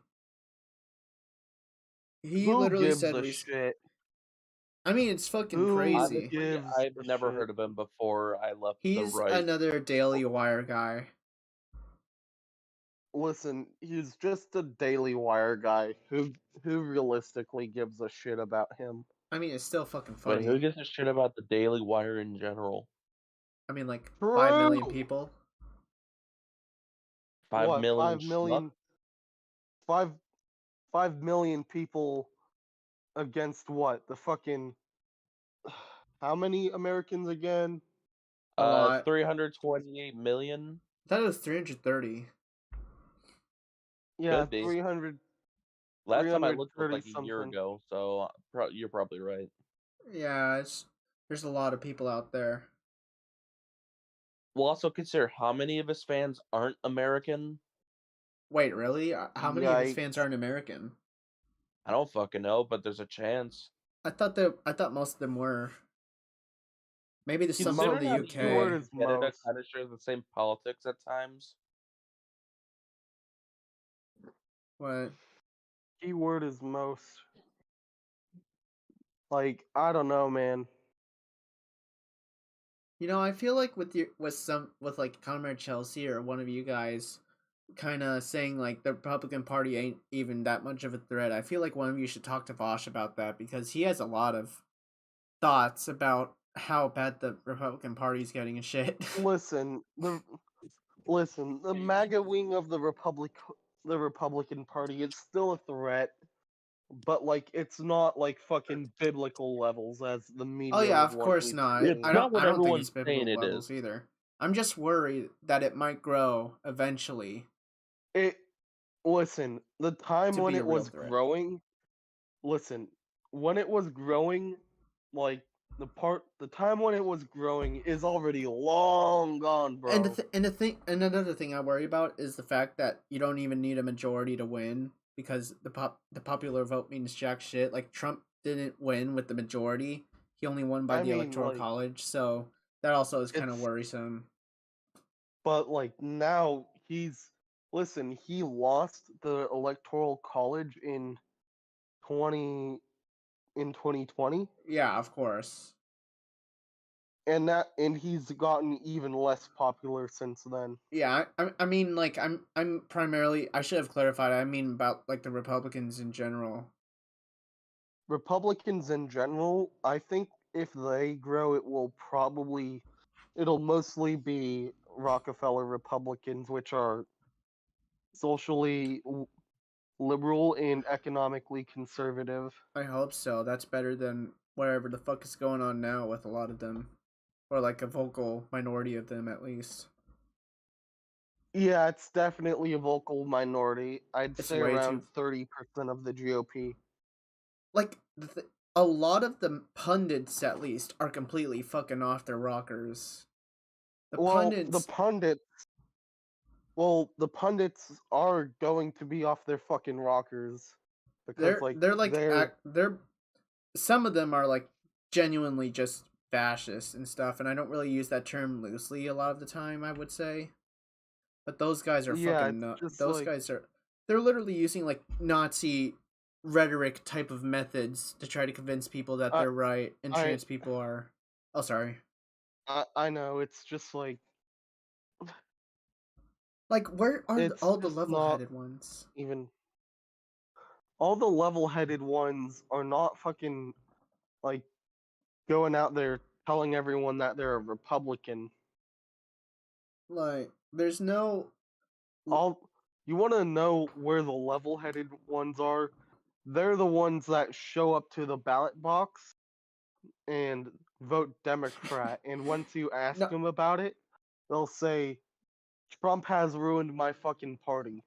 He Who literally gives said a shit? I mean, it's fucking Who crazy. gives I've a never shit? heard of him before I left He's the right. another Daily Wire guy. Listen, he's just a Daily Wire guy who realistically gives a shit about him. I mean, it's still fucking But funny. who gives a shit about the Daily Wire in general? I mean, like 5 million True. people. 5 What, million 5 million? 5 million people against what? The fucking how many Americans again? A lot. 328 million. I thought it was 330. Yeah, Could be. 300. Last time I looked was 330 like a year something. ago, so you're probably right. Yeah, there's a lot of people out there. We'll also consider how many of his fans aren't American. Wait, really? How many of his fans aren't American? I don't fucking know, but there's a chance. I thought most of them were. Maybe there's some Consider from the that keyword UK. is Canada most. kind of shares the same politics at times. What? Keyword is most. Like, I don't know, man. You know, I feel like with like Comrade Chelsea or one of you guys kind of saying like the Republican Party ain't even that much of a threat. I feel like one of you should talk to Vosh about that because he has a lot of thoughts about how bad the Republican Party's getting and shit. Listen, the MAGA wing of the Republican Party, it's still a threat, but like it's not like fucking biblical levels as the Oh media yeah, would of want course you not. to It's think. not what I don't think everyone's it's biblical saying it levels is. either. I'm just worried that it might grow eventually. Listen, the time To when be a it real was threat. growing, when it was growing, like the time when it was growing is already long gone, bro. And another thing I worry about is the fact that you don't even need a majority to win because the popular vote means jack shit. Like Trump didn't win with the majority; he only won by I the mean, electoral like, college. So that also is kind of it's worrisome. but like now he lost the electoral college in 2020, Yeah, of course. and he's gotten even less popular since then. Yeah, I mean, like I'm primarily. I should have clarified. I mean about like the Republicans in general. Republicans in general, I think if they grow, it'll mostly be Rockefeller Republicans, which are socially liberal and economically conservative. I hope so. That's better than whatever the fuck is going on now with a lot of them, or like a vocal minority of them at least. Yeah, it's definitely a vocal minority. I'd It's say way around too 30% of the GOP. like a lot of the pundits at least are completely fucking off their rockers. The pundits are going to be off their fucking rockers because they're some of them are like genuinely just fascist and stuff, and I don't really use that term loosely a lot of the time, I would say. But those guys are fucking those guys are they're literally using like Nazi rhetoric type of methods to try to convince people that they're right and trans people are oh sorry. I know, it's just like where are it's all the just level-headed ones? even all the level-headed ones are not fucking like going out there telling everyone that they're a Republican. Like there's no You want to know where the level-headed ones are? They're the ones that show up to the ballot box and vote Democrat, and once you ask them about it, they'll say Trump has ruined my fucking party.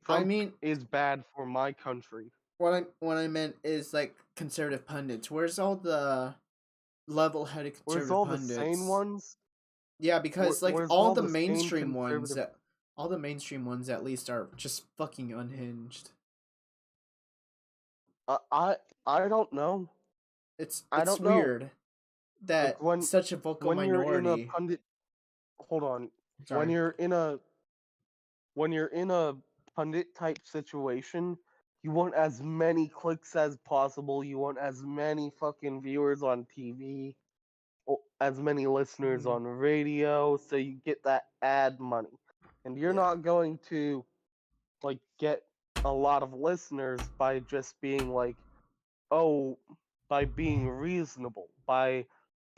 Trump is bad for my country. What I meant is like conservative pundits. Where's all the level-headed conservative Where's all pundits? the sane ones? Yeah, because like Where's all all the the sane mainstream ones conservative? all the mainstream ones at least are just fucking unhinged. I don't know. It's I don't weird know. that Like such a vocal when you're in a minority. pundit. Hold on. Sorry. When you're in a pundit type situation, you want as many clicks as possible. You want as many fucking viewers on TV, as many listeners on radio, so you get that ad money. And you're not going to like get a lot of listeners by just being like, oh, by being reasonable, by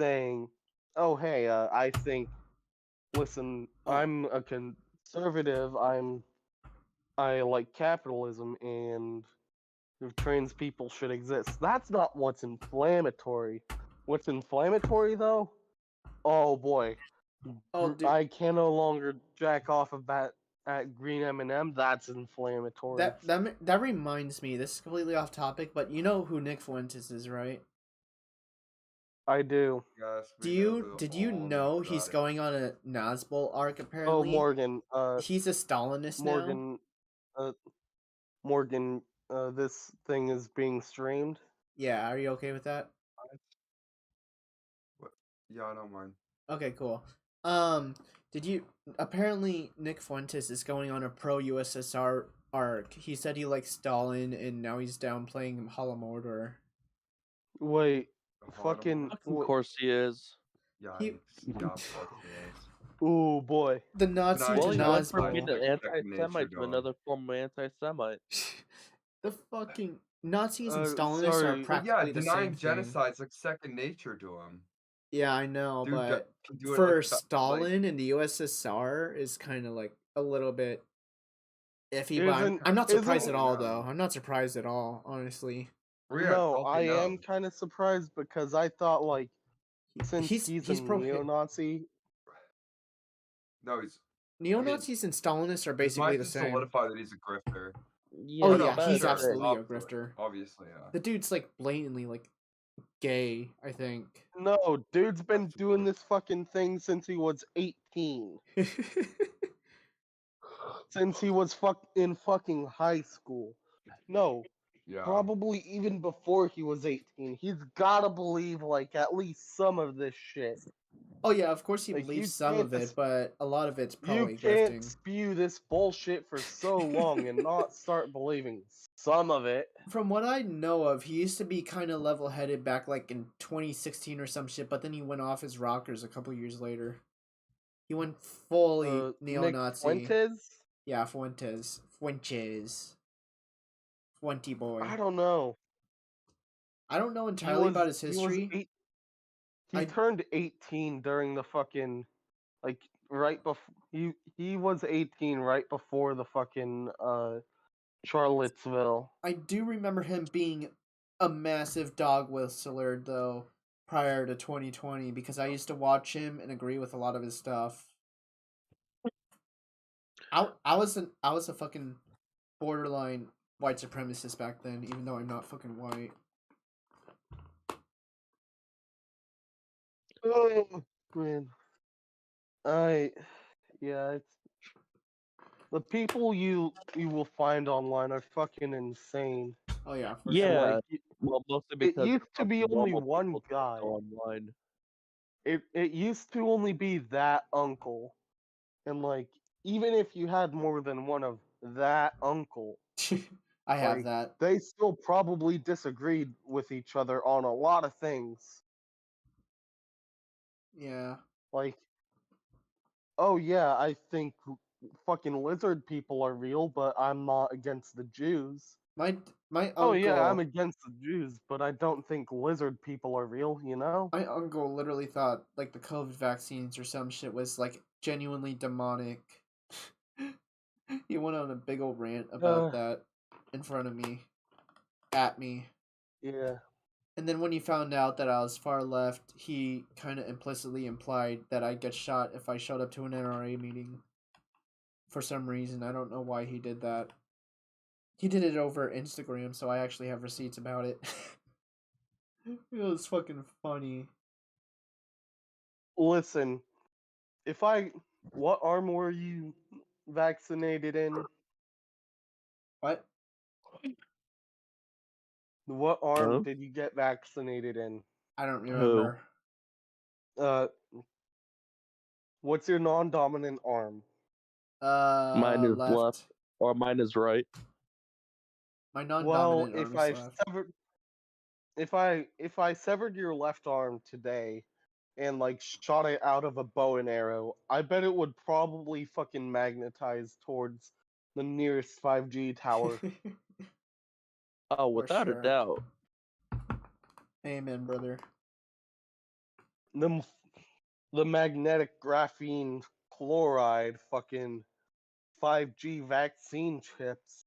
saying, oh hey, I think, listen, I'm a conservative. I like capitalism and trans people should exist. That's not what's inflammatory. What's inflammatory though? Oh boy, I can no longer jack off of that at Green M&M. That's inflammatory. That reminds me. This is completely off topic, but you know who Nick Fuentes is, right? I do. Yes, Did you know he's going on a Nazbol arc apparently? Oh, Morgan. He's a Stalinist Morgan, now. Morgan. This thing is being streamed. Yeah, are you okay with that? Yeah, I don't mind. Okay, cool. Did you apparently Nick Fuentes is going on a pro USSR arc. He said he likes Stalin, and now he's down playing Holodomor. Wait, fucking. Of course he is. Yikes. Yeah, of course he is. Ooh boy. The Nazi Well, he went from Nazgul. being an anti-Semite to another form of anti-Semite. The fucking Nazis and Stalinists are sorry. Well, yeah, practically the denying same thing. genocide's like second nature to him. Yeah, I know, Dude, but can do it for like Stalin and the USSR is kind of like a little bit iffy. But I'm not surprised at all, though. I'm not surprised at all, honestly. No, I am kind of surprised because I thought like since he's a neo-Nazi. No, he's Neo-Nazis and Stalinists are basically the just same. solidify that he's a grifter. Yeah, oh no, yeah, for he's sure. absolutely a Obviously, grifter. Obviously, yeah. The dude's like blatantly like gay, I think. No, dude's been doing this fucking thing since he was 18. Since he was in fucking high school. No, probably even before he was 18. He's gotta believe like at least some of this shit. Oh yeah, of course he Like, believes you some of can't it, but a lot of it's probably You can't grifting. spew this bullshit for so long and not start believing some of it. From what I know of, he used to be kind of level-headed back like in 2016 or some shit, but then he went off his rockers a couple years later. He went fully neo-Nazi. Nick Fuentes? Yeah, Fuentes. Fuente boy. I don't know. I don't know entirely about his history. He turned 18 during the fucking like right before he was 18 right before the fucking Charlottesville. I do remember him being a massive dog whistler though prior to 2020 because I used to watch him and agree with a lot of his stuff. I was a fucking borderline white supremacist back then, even though I'm not fucking white. Oh man. It's the people you will find online are fucking insane. Oh yeah, for Yeah. sure. Well, mostly It because used to be only normal one people guy. go online. It used to only be that uncle, and like even if you had more than one of that uncle, I have that. They still probably disagreed with each other on a lot of things. Yeah. Like, oh yeah, I think fucking lizard people are real, but I'm not against the Jews. My uncle. Oh yeah, I'm against the Jews, but I don't think lizard people are real, you know? My uncle literally thought like the COVID vaccines or some shit was like genuinely demonic. He went on a big old rant about that in front of me. At me. Yeah. And then when he found out that I was far left, he kind of implicitly implied that I'd get shot if I showed up to an NRA meeting. For some reason, I don't know why he did that. He did it over Instagram, so I actually have receipts about it. It was fucking funny. Listen, what arm were you vaccinated in? What? What arm did you get vaccinated in? I don't remember. What's your non-dominant arm? Mine is left. Or mine is right. My non-dominant Well, arm is left. if I severed your left arm today and like shot it out of a bow and arrow, I bet it would probably fucking magnetize towards the nearest 5G tower. Oh, without a doubt. Amen, brother. The magnetic graphene chloride fucking 5G vaccine chips.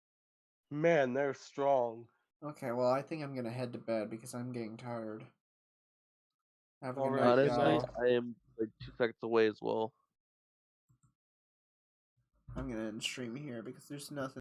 Man, they're strong. Okay, well, I think I'm gonna head to bed because I'm getting tired. Have a good night, Honestly, guys. I am like 2 seconds away as well. I'm gonna end stream here because there's nothing.